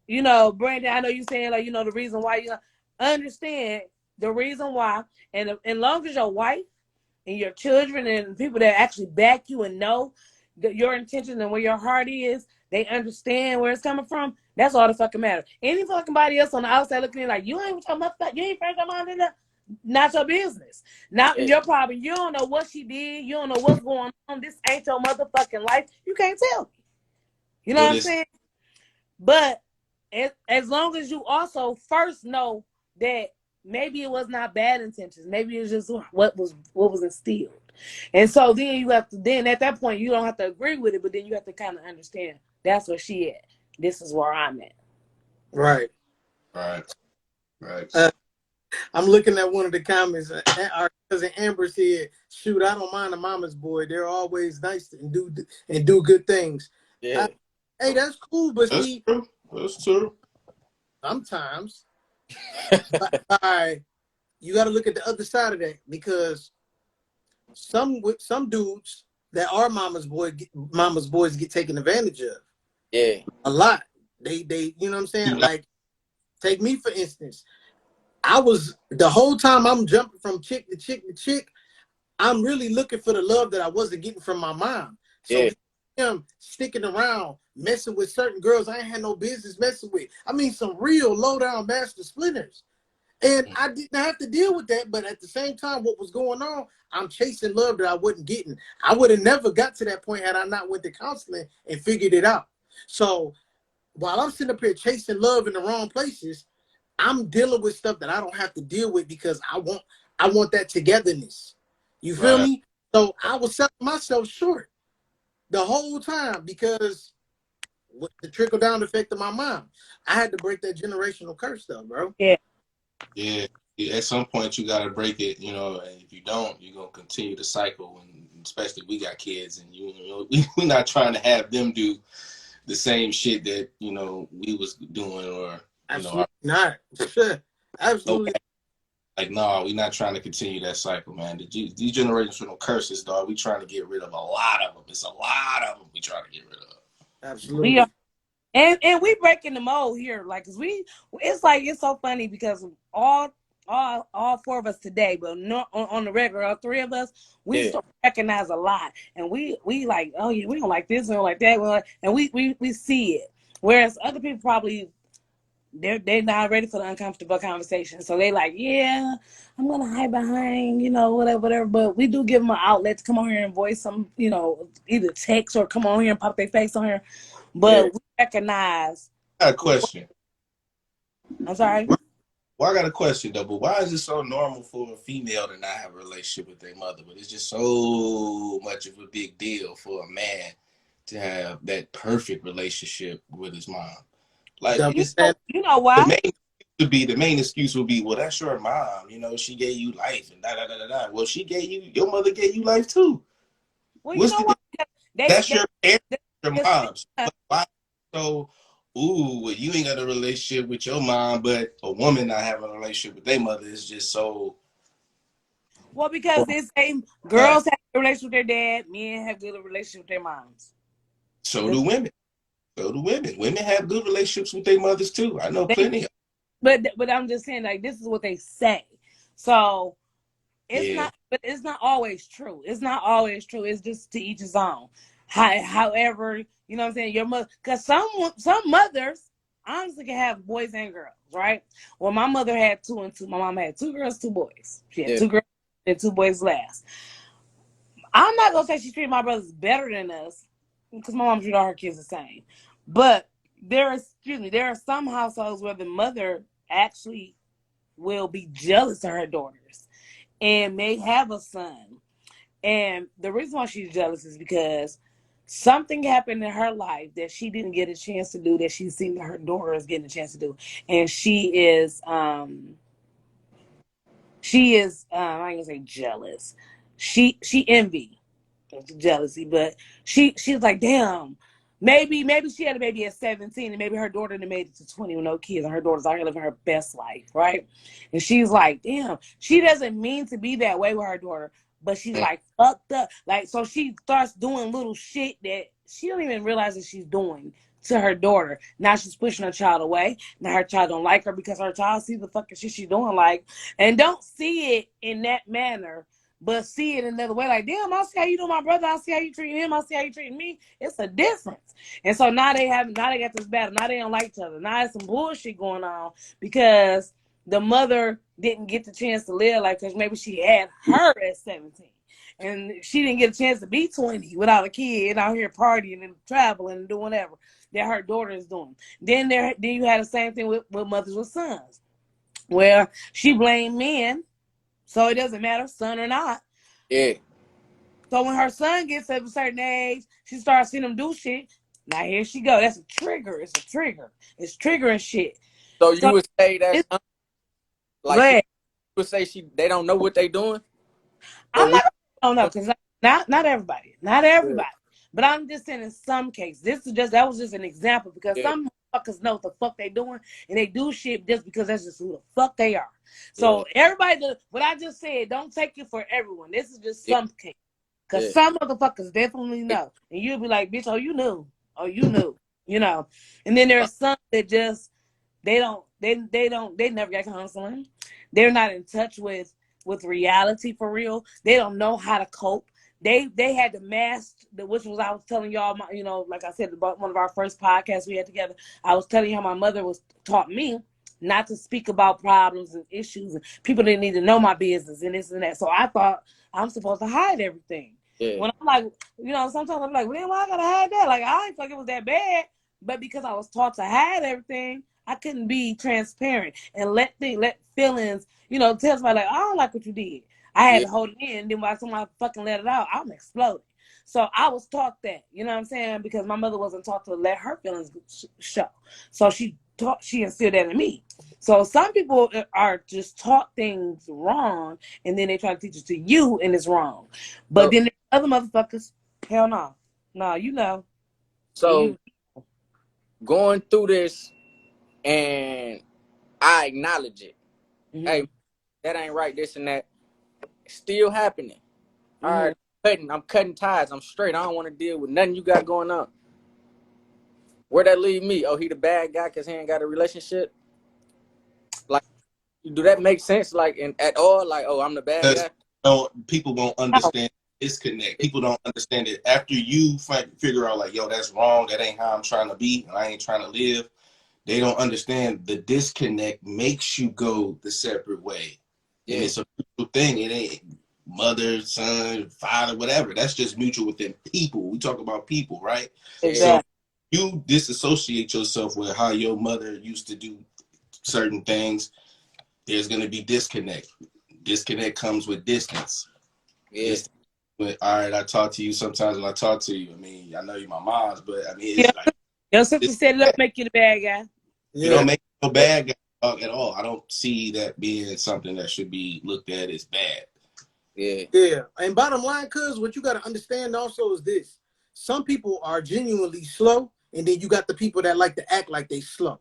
you know, Brandon, I know you saying like, you know, the reason why you understand the reason why. And as long as your wife and your children and people that actually back you and know that your intentions and where your heart is, they understand where it's coming from. That's all the fucking matter. Any fucking body else on the outside looking in like you ain't talking about that, you ain't friends of mine, not your business. Not yeah. your problem. You don't know what she did. You don't know what's going on. This ain't your motherfucking life. You can't tell me. You know But what I'm it's saying? But as long as you also first know that maybe it was not bad intentions, maybe it's just what was instilled, and so then you have to then at that point you don't have to agree with it, but then you have to kind of understand that's where she at. This is where I'm at. Right. right, right. I'm looking at one of the comments. Our cousin Amber said, "Shoot, I don't mind a mama's boy. They're always nice and do good things." Yeah. Hey, that's cool, but That's see, true. That's true. sometimes, you got to look at the other side of that because some dudes that are mama's boys get taken advantage of Yeah. a lot. They you know what I'm saying? Like, take me for instance. I was the whole time I'm jumping from chick to chick to chick. I'm really looking for the love that I wasn't getting from my mom. So Yeah. him sticking around, messing with certain girls I ain't had no business messing with. I mean, some real low down master splinters. And I didn't have to deal with that, but at the same time, what was going on, I'm chasing love that I wasn't getting. I would have never got to that point had I not went to counseling and figured it out. So while I'm sitting up here chasing love in the wrong places, I'm dealing with stuff that I don't have to deal with because I want that togetherness. You feel Right. me? So I was selling myself short the whole time because with the trickle down effect of my mom. I had to break that generational curse though, bro. Yeah, Yeah. At some point you gotta break it, you know, and if you don't, you're gonna continue the cycle. And especially we got kids, and you know, we're not trying to have them do the same shit that you know we was doing, or you know, Absolutely not. no, Absolutely. like no, we're not trying to continue that cycle, man. These generational curses, dog. We trying to get rid of a lot of them. It's a lot of them we trying to get rid of. We are, Absolutely. and we breaking the mold here, like, cause it's like it's so funny because all four of us today, but not on the regular, all three of us, we Yeah. start to recognize a lot, and we like, oh yeah, we don't like this, we don't like that, and we see it, whereas other people probably they're not ready for the uncomfortable conversation. So they like, yeah, I'm gonna hide behind, whatever. But we do give them an outlet to come on here and voice some, either text or come on here and pop their face on here. But Yeah. we recognize. I got a question. I'm sorry. Well, I got a question though, but why is it so normal for a female to not have a relationship with their mother? But it's just so much of a big deal for a man to have that perfect relationship with his mom. Like Double it's standard. You know the why? main excuse would be, well, that's your mom. You know, she gave you life and da da da da da. Well, your mother gave you life too. Well, you What's know the what? They, That's your parent, your they, mom's. But why so? Ooh, well, you ain't got a relationship with your mom, but a woman not having a relationship with their mother is just so. well, because they say Uh, girls have a relationship with their dad, men have good relationship with their moms. so do women. So do women. Women have good relationships with their mothers too. I know They, plenty of. but I'm just saying, like, this is what they say. So it's Yeah, not, but it's not always true. It's not always true. It's just to each his own. However, you know what I'm saying, your mother, because some mothers honestly can have boys and girls, right? Well, my mother had two and two. My mom had two girls, two boys. She had Yeah. two girls and two boys last. I'm not gonna say she treated my brothers better than us, because my mom treated all her kids the same. But there are some households where the mother actually will be jealous of her daughters and may have a son. And the reason why she's jealous is because something happened in her life that she didn't get a chance to do that she's seen that her daughter is getting a chance to do. And I ain't gonna say jealous. She envy, jealousy, but she's like, damn, maybe she had a baby at 17 and maybe her daughter made it to 20 with no kids and her daughter's out here living her best life, right? And she's like, damn, she doesn't mean to be that way with her daughter, but she's like fucked up. Like, so she starts doing little shit that she don't even realize that she's doing to her daughter. Now she's pushing her child away. Now her child don't like her because her child sees the fucking shit she's doing, like, and don't see it in that manner, but see it another way. Like, damn, I see how you do my brother. I see how you treat him. I see how you treat me. It's a difference. And so now they got this battle. Now they don't like each other. Now there's some bullshit going on because the mother didn't get the chance to live like, because maybe she had her at 17. And she didn't get a chance to be 20 without a kid out here partying and traveling and doing whatever that her daughter is doing. Then you had the same thing with mothers with sons, where she blamed men, so it doesn't matter, son or not. Yeah. So when her son gets to a certain age, she starts seeing him do shit. Now here she go. That's a trigger. It's a trigger. It's triggering shit. So you So would say that's it's like glad. would say they don't know what they doing? Or I'm we not. I don't know, because not everybody, yeah, but I'm just saying in some cases. That was just an example, because yeah, some fuckers know what the fuck they doing and they do shit just because that's just who the fuck they are. yeah, So everybody, what I just said, don't take it for everyone. This is just yeah, some case. Because yeah, some motherfuckers definitely know. And you'll be like, bitch, oh, you knew. Oh, you knew. You know. And then there's some that just, they never got counseling. They're not in touch with reality for real. They don't know how to cope. They had to mask, which was, I was telling y'all, like I said, about one of our first podcasts we had together, I was telling you how my mother taught me not to speak about problems and issues, and people didn't need to know my business and this and that. So I thought I'm supposed to hide everything. yeah, When I'm like, sometimes I'm like, well, why I gotta hide that? Like, I didn't feel like it was that bad. But because I was taught to hide everything, I couldn't be transparent and let feelings, tell somebody like, I don't like what you did. I had yeah, to hold it in. And then by somebody fucking let it out, I'm exploding. So I was taught that, you know what I'm saying? Because my mother wasn't taught to let her feelings show. So she she instilled that in me. So some people are just taught things wrong, and then they try to teach it to you, and it's wrong. But So, then the other motherfuckers, hell no, no, you know, and so you. going through this, and I acknowledge it. Hey, Mhm, that ain't right. This and that still happening. All mhm. right, I'm cutting ties. I'm straight. I don't want to deal with nothing you got going on. Where that leave me? Oh, he the bad guy because he ain't got a relationship. Like, do that make sense? Like, at all? Like, oh, I'm the bad Because guy. people won't Oh, understand disconnect. People don't understand it after you figure out like, yo, that's wrong. That ain't how I'm trying to be. And I ain't trying to live. They don't understand the disconnect makes you go the separate way, and Yeah, it's a mutual thing. It ain't mother, son, father, whatever. That's just mutual within people. We talk about people, right? So exactly. you disassociate yourself with how your mother used to do certain things. There's going to be disconnect. Disconnect comes with distance. yeah, Distance. But all right, I talk to you sometimes when I talk to you. I mean, I know you're my mom's, but I mean, Yeah, it's like your sister said, "Let disconnect. make you the bad guy." It Yeah. don't make you a yeah, bad guy at all. I don't see that being something that should be looked at as bad. yeah, Yeah. And bottom line, cuz what you got to understand also is this: some people are genuinely slow, and then you got the people that like to act like they slow,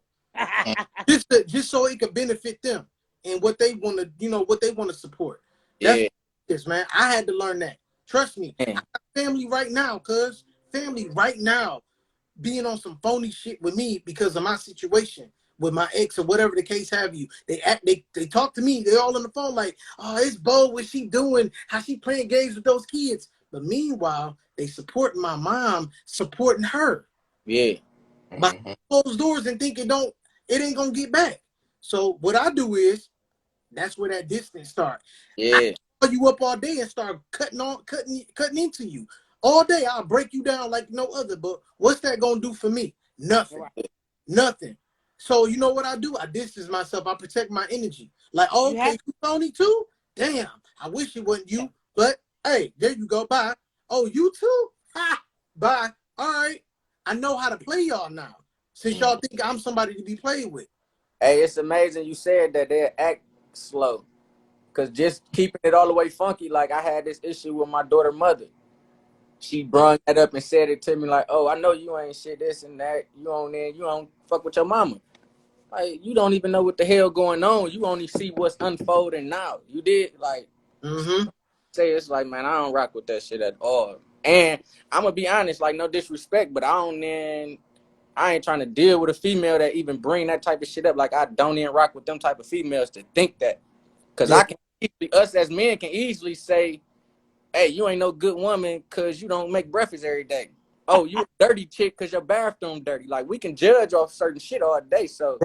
just so it can benefit them and what they want to, what they want to support. That's yeah. this, man. I had to learn that. Trust me. I Man, got family right now, cuz family right now being on some phony shit with me because of my situation with my ex or whatever the case have you. They talk to me. They're all on the phone like, oh, it's Bo. What's she doing? How she playing games with those kids? But meanwhile, they supporting my mom, supporting her yeah, behind Mm-hmm. closed doors and think it ain't gonna get back. So what I do is that's where that distance starts. I yeah, call you up all day and start cutting into you all day. I'll break you down like no other. But what's that gonna do for me? Nothing. Right. Nothing. So you know what I do? I distance myself. I protect my energy. Like, oh, You have okay, you phony too? Damn. I wish it wasn't you. But hey, there you go. Bye. Oh, you too? Ha! Bye. All right. I know how to play y'all now. Since to. y'all think I'm somebody to be played with. Hey, it's amazing you said that they act slow. Cause just keeping it all the way funky, like I had this issue with my daughter mother. She brung that up and said it to me like, oh, I know you ain't shit this and that. You don't fuck with your mama. Like, you don't even know what the hell going on. You only see what's unfolding now. You did like Mm-hmm. say it's like, man, I don't rock with that shit at all. And I'm gonna be honest, like no disrespect, but I ain't trying to deal with a female that even bring that type of shit up. Like I don't even rock with them type of females to think that. Cause Yeah. I can us as men can easily say, hey, you ain't no good woman because you don't make breakfast every day. Oh, you a dirty chick because your bathroom dirty. Like we can judge off certain shit all day. So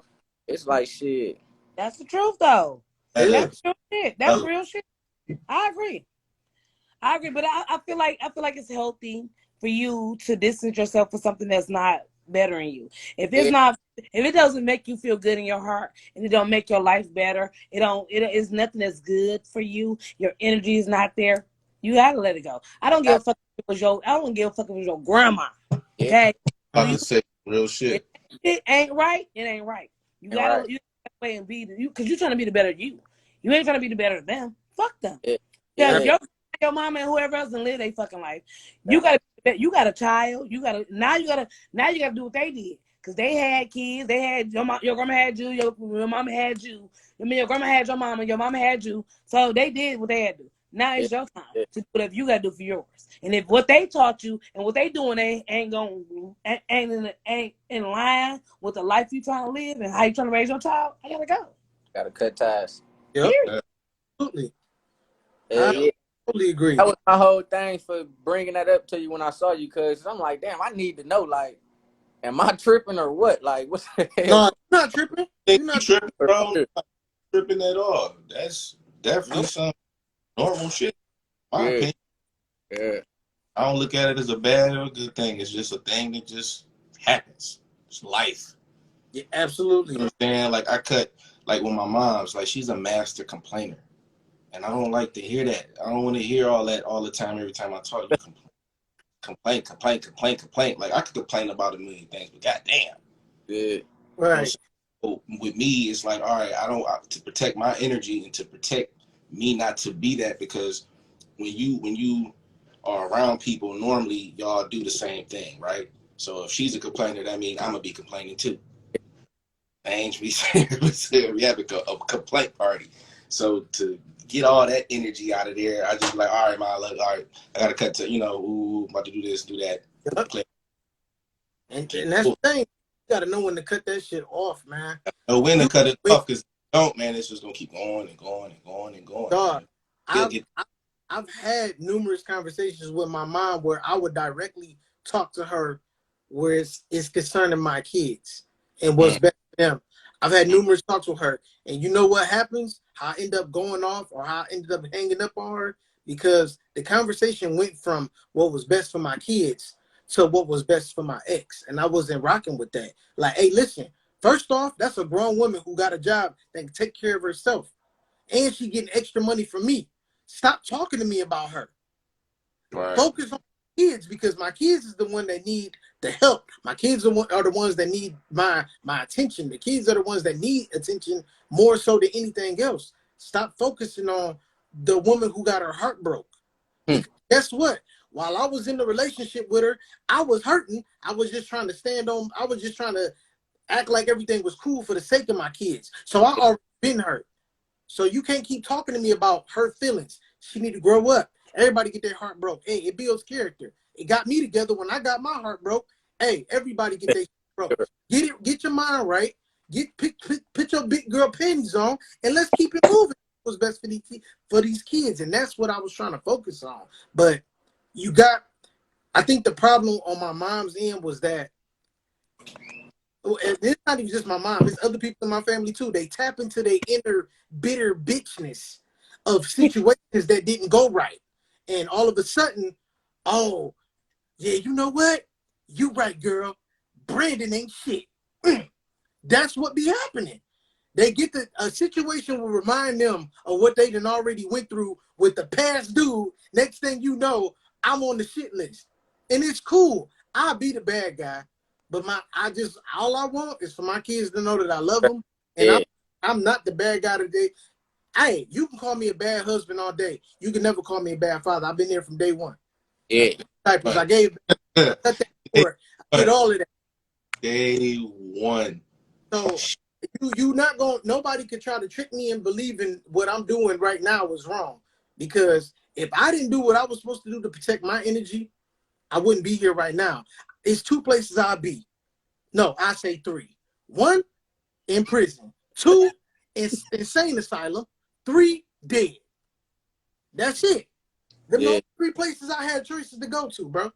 it's like shit. That's the truth, though. Hey, Yeah. look, That's real shit. That's look, real shit. I agree. I agree, but I feel like it's healthy for you to distance yourself for something that's not bettering you. If it's Yeah, not, if it doesn't make you feel good in your heart and it don't make your life better, it is nothing that's good for you. Your energy is not there. You gotta let it go. I don't give a fuck if it was your. I don't give a fuck if it was your grandma. yeah, Okay, I you can say real it, shit. it ain't right. It ain't right. You and gotta right. you gotta wait and be you because you're trying to be the better you. You ain't trying to be the better them. Fuck them. Yeah, Yeah, if yeah, your mama and whoever else and live their fucking life, yeah, you got a child. You gotta do what they did because they had kids. They had your grandma had you. Your mama had you. I mean, your grandma had your mama. Your mama had you. So they did what they had to do. Now yeah, it's your time yeah. to do whatever you gotta do for yours. And if what they taught you and what they doing ain't in line with the life you trying to live and how you trying to raise your child, I gotta go. Gotta cut ties. Yep. Period. Uh, Absolutely. Yeah, I yeah. totally agree. That was my whole thing for bringing that up to you when I saw you, cause I'm like, damn, I need to know, like, am I tripping or what? Like, what the hell? No, you're not tripping. think You're you not. tripping, For bro? real. Not tripping at all. That's definitely Nope. some normal shit. In my Yeah, opinion, yeah, I don't look at it as a bad or a good thing. It's just a thing that just happens. It's life. Yeah, You absolutely. know what I'm saying? Like I cut, like when my mom's like she's a master complainer, and I don't like to hear that. I don't want to hear all that all the time. Every time I talk, you complain. Like I could complain about a million things, but goddamn, yeah, you know what I'm Right. saying? with me, it's like, all right, to protect my energy and to protect me not to be that, because when you are around people, normally y'all do the same thing, right? So if she's a complainer, that means I'm gonna be complaining too. I ain't be saying we have a complaint party. So to get all that energy out of there, I just be like, all right, man, look, all right, I gotta cut to, about to do this, do that. Yep. Play. And that's the thing. You gotta know when to cut that shit off, man. Know when to cut it off, because don't, man, it's just gonna keep going and going and going and going. Dog, I've had numerous conversations with my mom where I would directly talk to her where it's concerning my kids and what's best for them. I've had numerous talks with her, and you know what happens? How I end up going off, or how I ended up hanging up on her, because the conversation went from what was best for my kids to what was best for my ex, and I wasn't rocking with that. Like, hey, listen, first off, that's a grown woman who got a job that can take care of herself, and she getting extra money from me. Stop talking to me about her. Right. Focus on kids, because my kids is the one that need the help. My kids are the ones that need my attention. The kids are the ones that need attention more so than anything else. Stop focusing on the woman who got her heart broke. Guess what? While I was in the relationship with her, I was hurting. I was just trying to act like everything was cool for the sake of my kids. So I already been hurt. So you can't keep talking to me about her feelings. She need to grow up. Everybody get their heart broke. Hey, it builds character. It got me together when I got my heart broke. Hey, everybody get their broke. Get your mind right. Put your big girl panties on, and let's keep it moving. What's best for these kids, and that's what I was trying to focus on. But I think the problem on my mom's end was that, and it's not even just my mom, it's other people in my family too. They tap into their inner bitter bitchness of situations that didn't go right. And all of a sudden, oh, yeah, you know what? You right, girl. Brandon ain't shit. That's what be happening. They get a situation will remind them of what they done already went through with the past dude. Next thing you know, I'm on the shit list. And it's cool. I'll be the bad guy. But all I want is for my kids to know that I love them. And I'm not the bad guy today. Hey, you can call me a bad husband all day. You can never call me a bad father. I've been there from day one. Yeah. Diapers I gave. I did all of that. Day one. So you not going. Nobody could try to trick me in believing what I'm doing right now was wrong. Because if I didn't do what I was supposed to do to protect my energy, I wouldn't be here right now. It's two places I'll be. No, I say three. One, in prison. Two, insane asylum. Three, dead. That's it. Them those three places I had choices to go to, bro.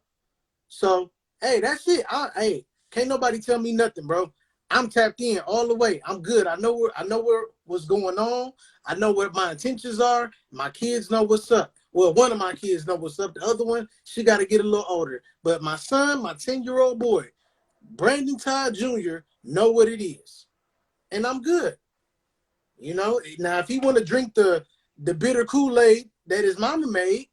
So, hey, that's it. Hey, can't nobody tell me nothing, bro. I'm tapped in all the way. I'm good. I know where what's going on. I know where my intentions are. My kids know what's up. Well, one of my kids know what's up. The other one, she got to get a little older. But my son, my 10-year-old boy, Brandon Todd Jr., know what it is. And I'm good. You know, now if he want to drink the bitter Kool-Aid that his mama made,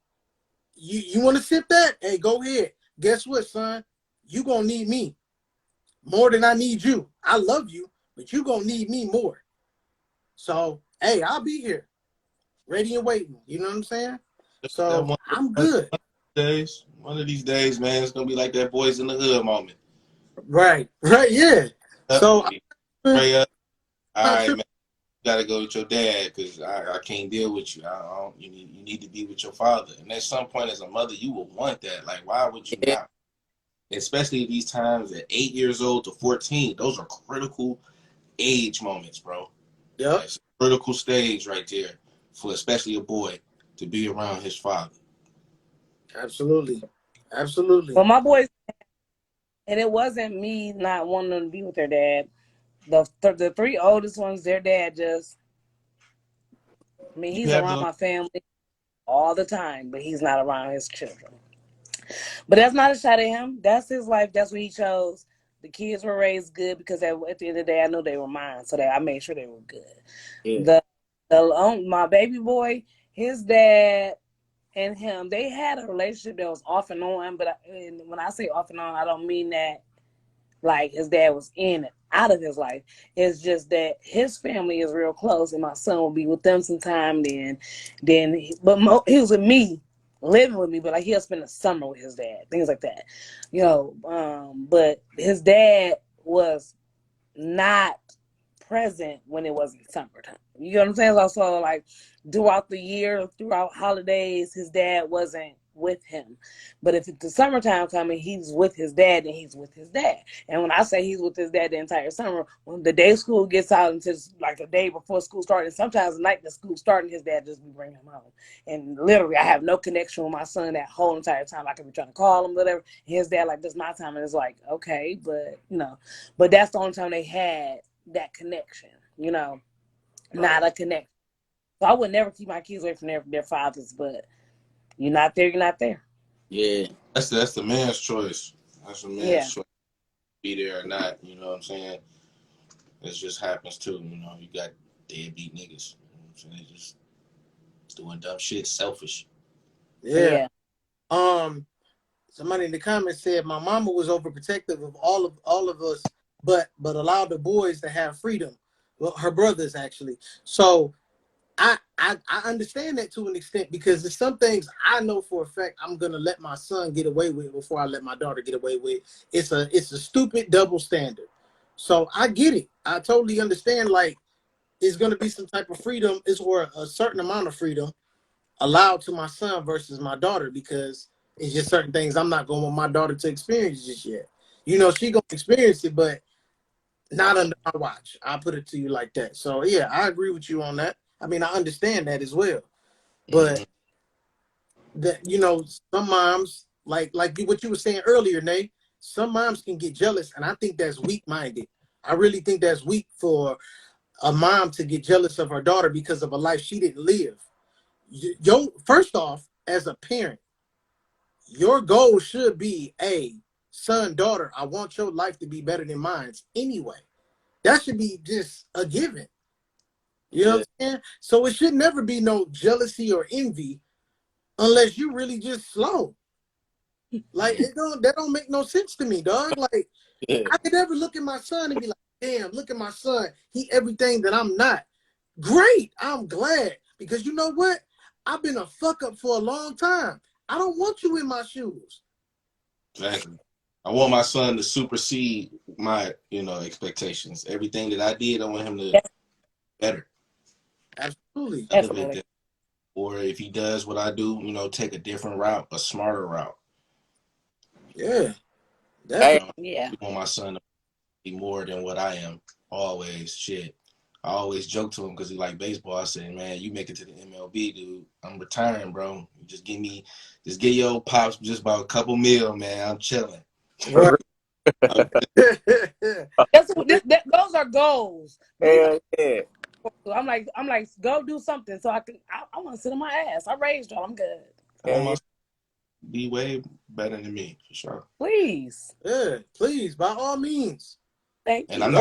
you want to sip that? Hey, go ahead. Guess what, son? You gonna need me more than I need you. I love you, but you gonna need me more. So, hey, I'll be here, ready and waiting. You know what I'm saying? So I'm good. One of these days, man, it's gonna be like that Boys in the Hood moment. Right, yeah. So, pray up. All right, man. You gotta go with your dad because I can't deal with you. You need to be with your father. And at some point, as a mother, you will want that. Like, why would you not? Especially these times at 8 years old to 14, those are critical age moments, bro. Yeah, it's a critical stage right there for especially a boy to be around his father. Absolutely. Well, my boys, and it wasn't me not wanting them to be with their dad. The three oldest ones, their dad just, he's around my family all the time, but he's not around his children. But that's not a shot at him. That's his life. That's what he chose. The kids were raised good because at the end of the day, I knew they were mine, so that I made sure they were good. Yeah. My baby boy, his dad and him, they had a relationship that was off and on. But when I say off and on, I don't mean that like his dad was in and out of his life. It's just that his family is real close, and my son will be with them sometime. He was with me, living with me, but like he'll spend the summer with his dad, things like that, But his dad was not present when it wasn't summertime. You know what I'm saying? So like throughout the year, throughout holidays, his dad wasn't with him. But if it's the summertime coming, he's with his dad, then he's with his dad. And when I say he's with his dad the entire summer, when the day school gets out until like a day before school started, sometimes the night the school starting, his dad just be bringing him home. And literally, I have no connection with my son that whole entire time. I could be trying to call him, whatever. And his dad like, this is my time, and it's like, okay, but that's the only time they had that connection, not a connection. So I would never keep my kids away from their fathers, but you're not there, you're not there. Yeah. That's the man's choice. That's the man's choice. Be there or not, you know what I'm saying? It just happens too, you got deadbeat niggas. You know what I'm saying? They just doing dumb shit, selfish. Yeah. Somebody in the comments said my mama was overprotective of all of us, but allowed the boys to have freedom. Well, her brothers actually. So I understand that to an extent, because there's some things I know for a fact I'm gonna let my son get away with before I let my daughter get away with. It's a stupid double standard. So I get it. I totally understand. Like, it's gonna be some type of freedom, or a certain amount of freedom allowed to my son versus my daughter, because it's just certain things I'm not going to want my daughter to experience just yet. She gonna experience it, but not under my watch. I'll put it to you like that. So yeah, I agree with you on that. I mean, I understand that as well. But that some moms, like what you were saying earlier, Nate, some moms can get jealous, and I think that's weak-minded. I really think that's weak for a mom to get jealous of her daughter because of a life she didn't live. First off, as a parent, your goal should be, son, daughter, I want your life to be better than mine anyway. That should be just a given. You know what I'm saying? So it should never be no jealousy or envy unless you really just slow. Like, that don't make no sense to me, dog. Like, I could never look at my son and be like, damn, look at my son. He everything that I'm not. Great. I'm glad. Because you know what? I've been a fuck up for a long time. I don't want you in my shoes. Exactly. I want my son to supersede my, expectations. Everything that I did, I want him to better. Absolutely. Definitely. Or if he does what I do, take a different route, a smarter route. Yeah. Definitely. I want my son to be more than what I am. Always. Shit. I always joke to him because he like baseball. I say, man, you make it to the MLB, dude. I'm retiring, bro. Just give your pops just about a couple mil, man. I'm chilling. Right. Those are goals. Hell yeah. I'm like, go do something so I want to sit on my ass. I raised y'all. I'm good. I want my son to be way better than me, for sure. Please. Yeah, please, by all means. Thank you. And I'm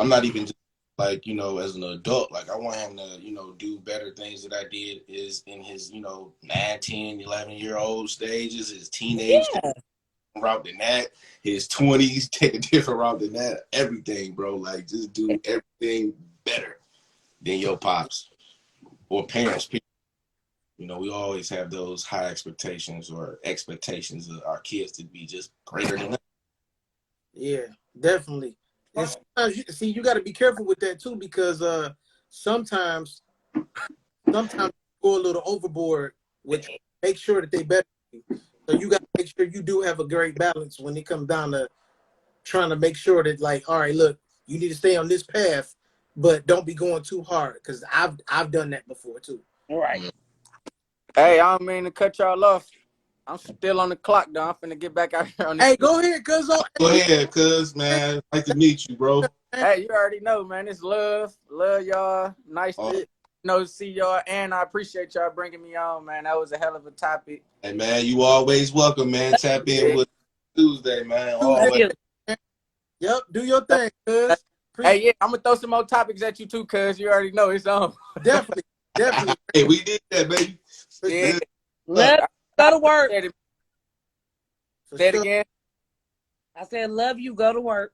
not even just like, as an adult, like I want him to, do better things that I did is in his, 9, 10, 11-year-old stages, his teenage route than that, his 20s, take a different route than that, everything, bro. Like, just do everything better than your pops or parents. We always have those high expectations or expectations of our kids to be just greater than us. Yeah, definitely. And sometimes, you got to be careful with that too, because sometimes you go a little overboard with make sure that they better you. So you got to make sure you do have a great balance when it comes down to trying to make sure that, like, all right, look, you need to stay on this path, but don't be going too hard, because I've done that before too. All right. Hey, I don't mean to cut y'all off. I'm still on the clock, though. I'm finna get back out here on this. Hey, go ahead, cuz. Go ahead, cuz, man. Nice to meet you, bro. Hey, you already know, man. It's love. Love y'all. Nice to see y'all. And I appreciate y'all bringing me on, man. That was a hell of a topic. Hey, man, you always welcome, man. Tap in with Tuesday, man. Always. Yep, do your thing, cuz. Hey, yeah, I'm going to throw some more topics at you, too, cuz you already know it's on. Definitely. Hey, we did that, baby. Yeah. Let's go to work. For Say it sure. again. I said, love you. Go to work.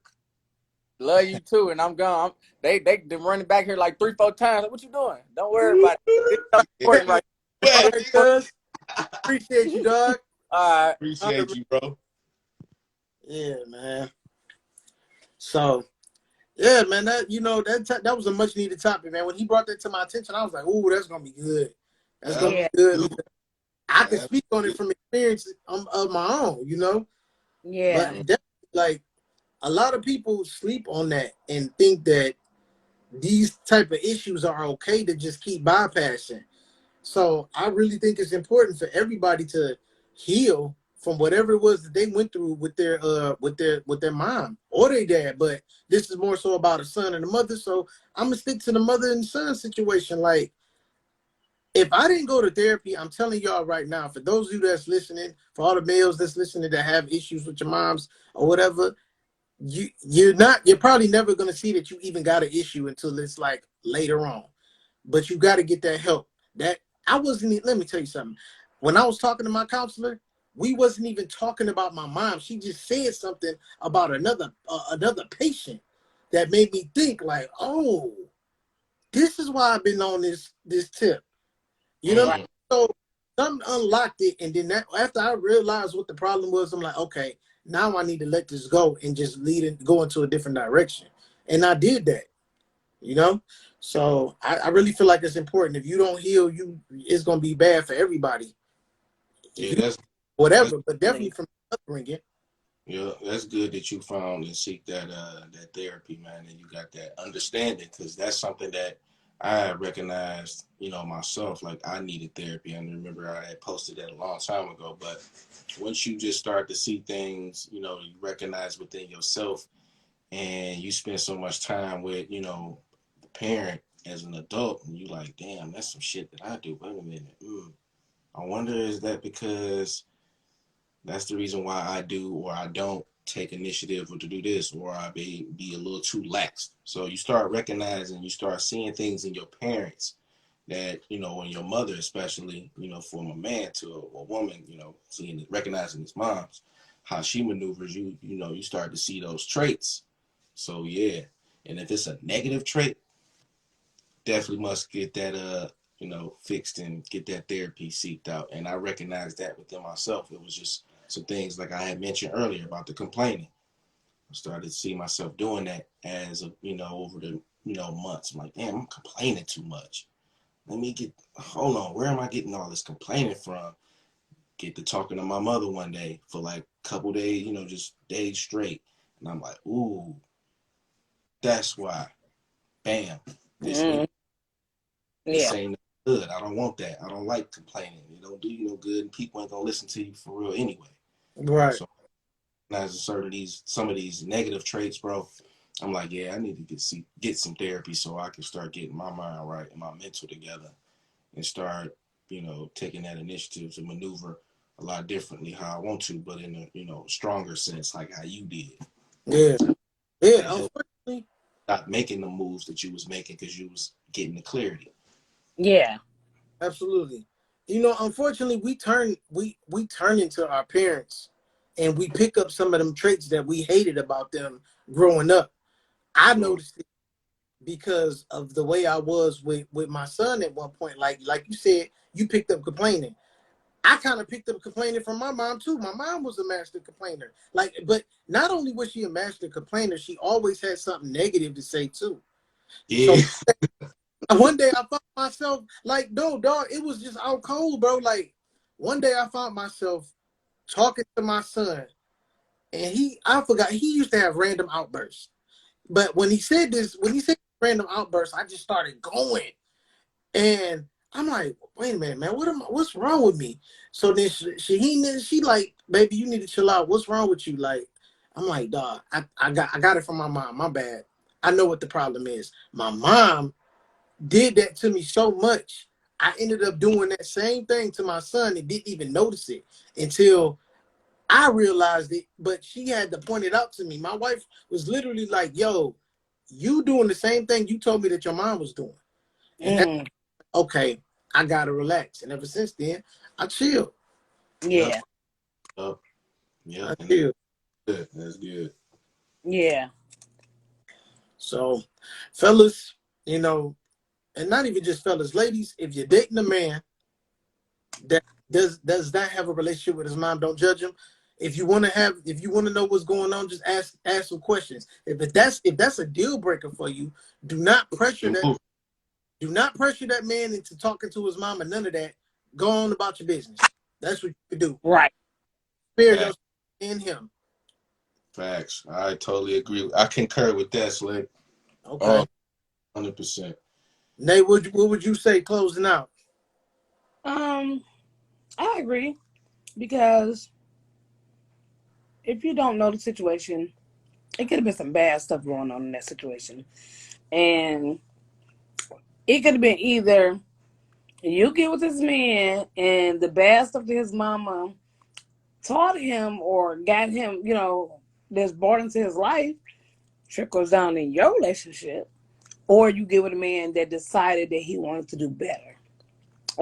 Love you too, and I'm gone. They running back here like 3-4 times. Like, what you doing? Don't worry about it. This is important right All Yeah, right, cuz. Appreciate you, dog. All right. appreciate you, bro. Yeah, man. So, yeah, man, that was a much needed topic, man. When he brought that to my attention, I was like, "Ooh, that's gonna be good. That's gonna Yeah. be good." Because I can Yeah. speak on it from experience of my own, Yeah. But definitely, like a lot of people sleep on that and think that these type of issues are okay to just keep bypassing. So I really think it's important for everybody to heal from whatever it was that they went through with their mom or their dad. But this is more so about a son and a mother. So I'm gonna stick to the mother and son situation. Like if I didn't go to therapy, I'm telling y'all right now, for those of you that's listening, for all the males that's listening that have issues with your moms or whatever, you're probably never gonna see that you even got an issue until it's like later on. But you got to get that help. That I wasn't. Let me tell you something. When I was talking to my counselor, we wasn't even talking about my mom. She just said something about another patient that made me think like, oh, this is why I've been on this tip. You know what I Mm. mean? So something unlocked it, and then after I realized what the problem was, I'm like, okay, now I need to let this go and just go into a different direction. And I did that. You know, so I really feel like it's important. If you don't heal, it's gonna be bad for everybody. If Yeah, you that's whatever, but definitely from upbringing. yeah, that's good that you found and seek that therapy, man, and you got that understanding because that's something that I recognized, myself. Like I needed therapy. I remember I had posted that a long time ago. But once you just start to see things, you recognize within yourself, and you spend so much time with, the parent as an adult, and you like, damn, that's some shit that I do. Wait a minute. I wonder is that because that's the reason why I do or I don't take initiative or to do this or I be a little too lax. So you start recognizing, you start seeing things in your parents that, and your mother especially, from a man to a woman, seeing it, recognizing his mom's, how she maneuvers, you start to see those traits. So yeah. And if it's a negative trait, definitely must get that fixed and get that therapy seeked out. And I recognize that within myself. It was just some things like I had mentioned earlier about the complaining. I started to see myself doing that as over the months. I'm like, damn, I'm complaining too much. Hold on, where am I getting all this complaining from? Get to talking to my mother one day for like a couple days, just days straight. And I'm like, ooh, that's why. Bam. This Mm. This Yeah. ain't good. I don't want that. I don't like complaining. It don't do you no good, and people ain't gonna listen to you for real anyway. Right. So as some of these negative traits, bro, I'm like, yeah, I need to get some therapy so I can start getting my mind right and my mental together and start, taking that initiative to maneuver a lot differently how I want to, but in a stronger sense, like how you did. Yeah. Yeah. And help Unfortunately, stop making the moves that you was making because you was getting the clarity. Yeah. absolutely. Unfortunately, we turn into our parents, and we pick up some of them traits that we hated about them growing up. I Sure. noticed it because of the way I was with my son at one point. Like you said, you picked up complaining. I kind of picked up complaining from my mom too. My mom was a master complainer. But not only was she a master complainer, she always had something negative to say too. So Yeah. one day I found myself like, no, dog, it was just out cold, bro. Like one day I found myself talking to my son, and I forgot he used to have random outbursts. But when he said random outbursts, I just started going. And I'm like, wait a minute, man, what's wrong with me? So then she like, baby, you need to chill out. What's wrong with you? Like, I'm like, dog, I got it from my mom. My bad. I know what the problem is. My mom did that to me so much. I ended up doing that same thing to my son and didn't even notice it until I realized it. But she had to point it out to me. My wife was literally like, yo, you doing the same thing you told me that your mom was doing. And that's Mm. okay, I gotta relax. And ever since then, I chill. Yep. Yeah. Yep. Yeah, I and feel. that's good. That's good. Yeah. So, fellas, and not even just fellas, ladies, if you're dating a man that does not have a relationship with his mom, don't judge him. If you want to know what's going on, just ask some questions. If that's a deal breaker for you, do not pressure that. Do not pressure that man into talking to his mom and none of that. Go on about your business. That's what you can do. Right. Spare Facts. yourself in him. Facts. I totally agree. I concur with that, Slick. Okay. 100%. Nate, what would you say closing out? Um, I agree because if you don't know the situation, it could have been some bad stuff going on in that situation, and it could have been either you get with this man and the bad stuff that his mama taught him or got him, that's brought into his life trickles down in your relationship, or you get with a man that decided that he wanted to do better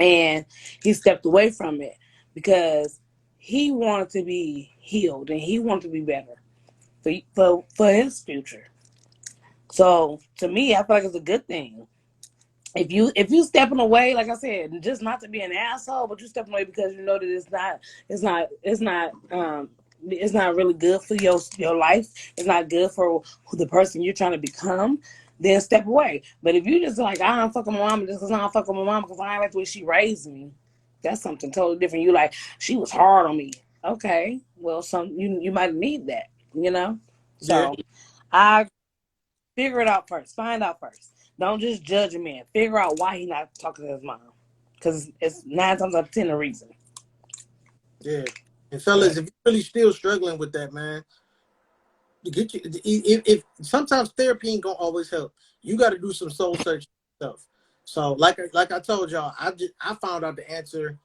and he stepped away from it because he wanted to be healed and he wanted to be better for his future. So to me, I feel like it's a good thing. If you stepping away, like I said, just not to be an asshole, but you stepping away because you know that it's not really good for your life. It's not good for the person you're trying to become. Then step away. But if you just like I don't fuck with my mama just because I don't fuck with my mama because I ain't like the way she raised me, that's something totally different. You like she was hard on me. Okay, well you might need that. Yeah, So I figure it out first. Find out first. Don't just judge a man. Figure out why he's not talking to his mom. Because it's 9 times out of 10 a reason. yeah. And fellas, if you're really still struggling with that, man, get you. If sometimes therapy ain't gonna always help, you got to do some soul searching stuff. So, like I told y'all, I found out the answer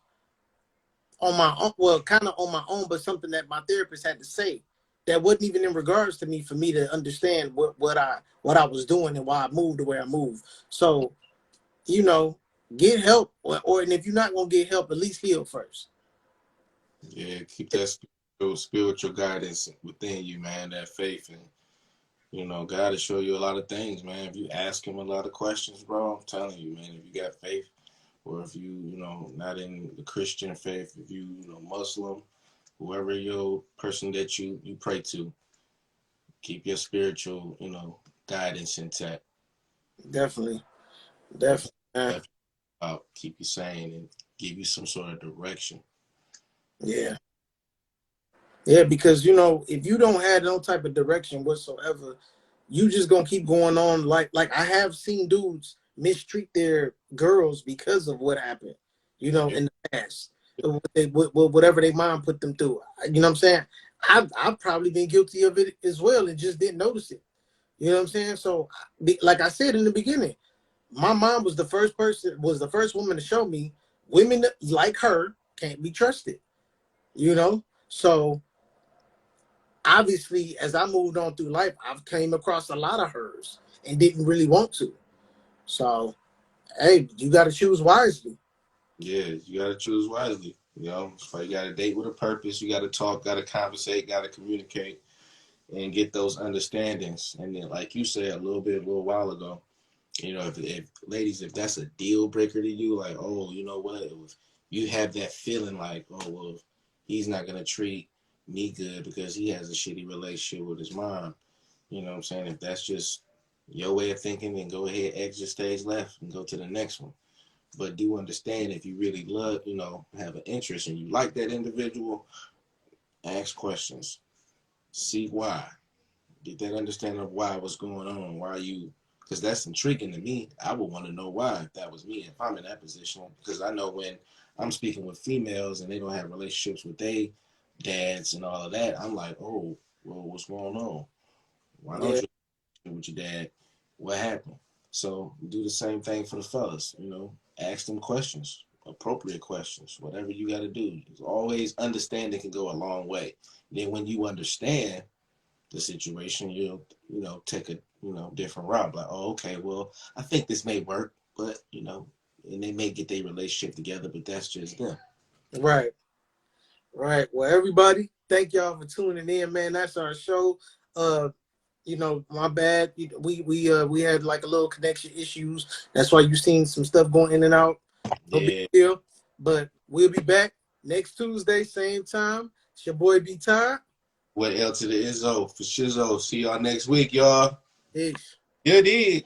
on my own. Well, kind of on my own, but something that my therapist had to say that wasn't even in regards to me for me to understand what I was doing and why I moved the way I moved. So, you know, get help, or and if you're not gonna get help, at least heal first. Yeah, keep that spiritual guidance within you, man, that faith. And, God will show you a lot of things, man. If you ask him a lot of questions, bro, I'm telling you, man, if you got faith, or if not in the Christian faith, if Muslim, whoever your person that you pray to, keep your spiritual, guidance intact. Definitely, That's definitely. that's about keep you sane and give you some sort of direction. Yeah. Yeah, because if you don't have no type of direction whatsoever, you just gonna keep going on like I have seen dudes mistreat their girls because of what happened, Yeah. in the past. Whatever their mom put them through. You know what I'm saying? I've probably been guilty of it as well and just didn't notice it. You know what I'm saying? So like I said in the beginning, my mom was the first woman to show me women like her can't be trusted. So obviously, as I moved on through life, I've came across a lot of hers and didn't really want to. So, hey, you got to choose wisely. Yeah, you got to choose wisely. So you got to date with a purpose. You got to talk, got to conversate, got to communicate, and get those understandings. And then, like you said a little while ago, if ladies, if that's a deal breaker to you, like, oh, you know what, if you have that feeling like, oh, well, he's not gonna treat me good because he has a shitty relationship with his mom. You know what I'm saying? If that's just your way of thinking, then go ahead, exit stage left and go to the next one. But do understand if you really love, have an interest and you like that individual, ask questions, see why, get that understanding of why, what's going on, why you, because that's intriguing to me. I would want to know why if that was me, if I'm in that position, because I know when I'm speaking with females and they don't have relationships with their dads and all of that, I'm like, oh, well, what's going on? Why don't Yeah, you with your dad? What happened? So do the same thing for the fellas, ask them questions, appropriate questions, whatever you got to do. There's always understanding can go a long way. Then when you understand the situation, you'll take a different route. Like, oh, okay, well, I think this may work, but and they may get their relationship together, but that's just them. right. Right. Well, everybody, thank y'all for tuning in, man. That's our show. You know, my bad. We had like a little connection issues. That's why you seen some stuff going in and out. No big Yeah. deal. But we'll be back next Tuesday, same time. It's your boy B Time. What L to the Izzo for Shizzo. See y'all next week, y'all. Peace. You did.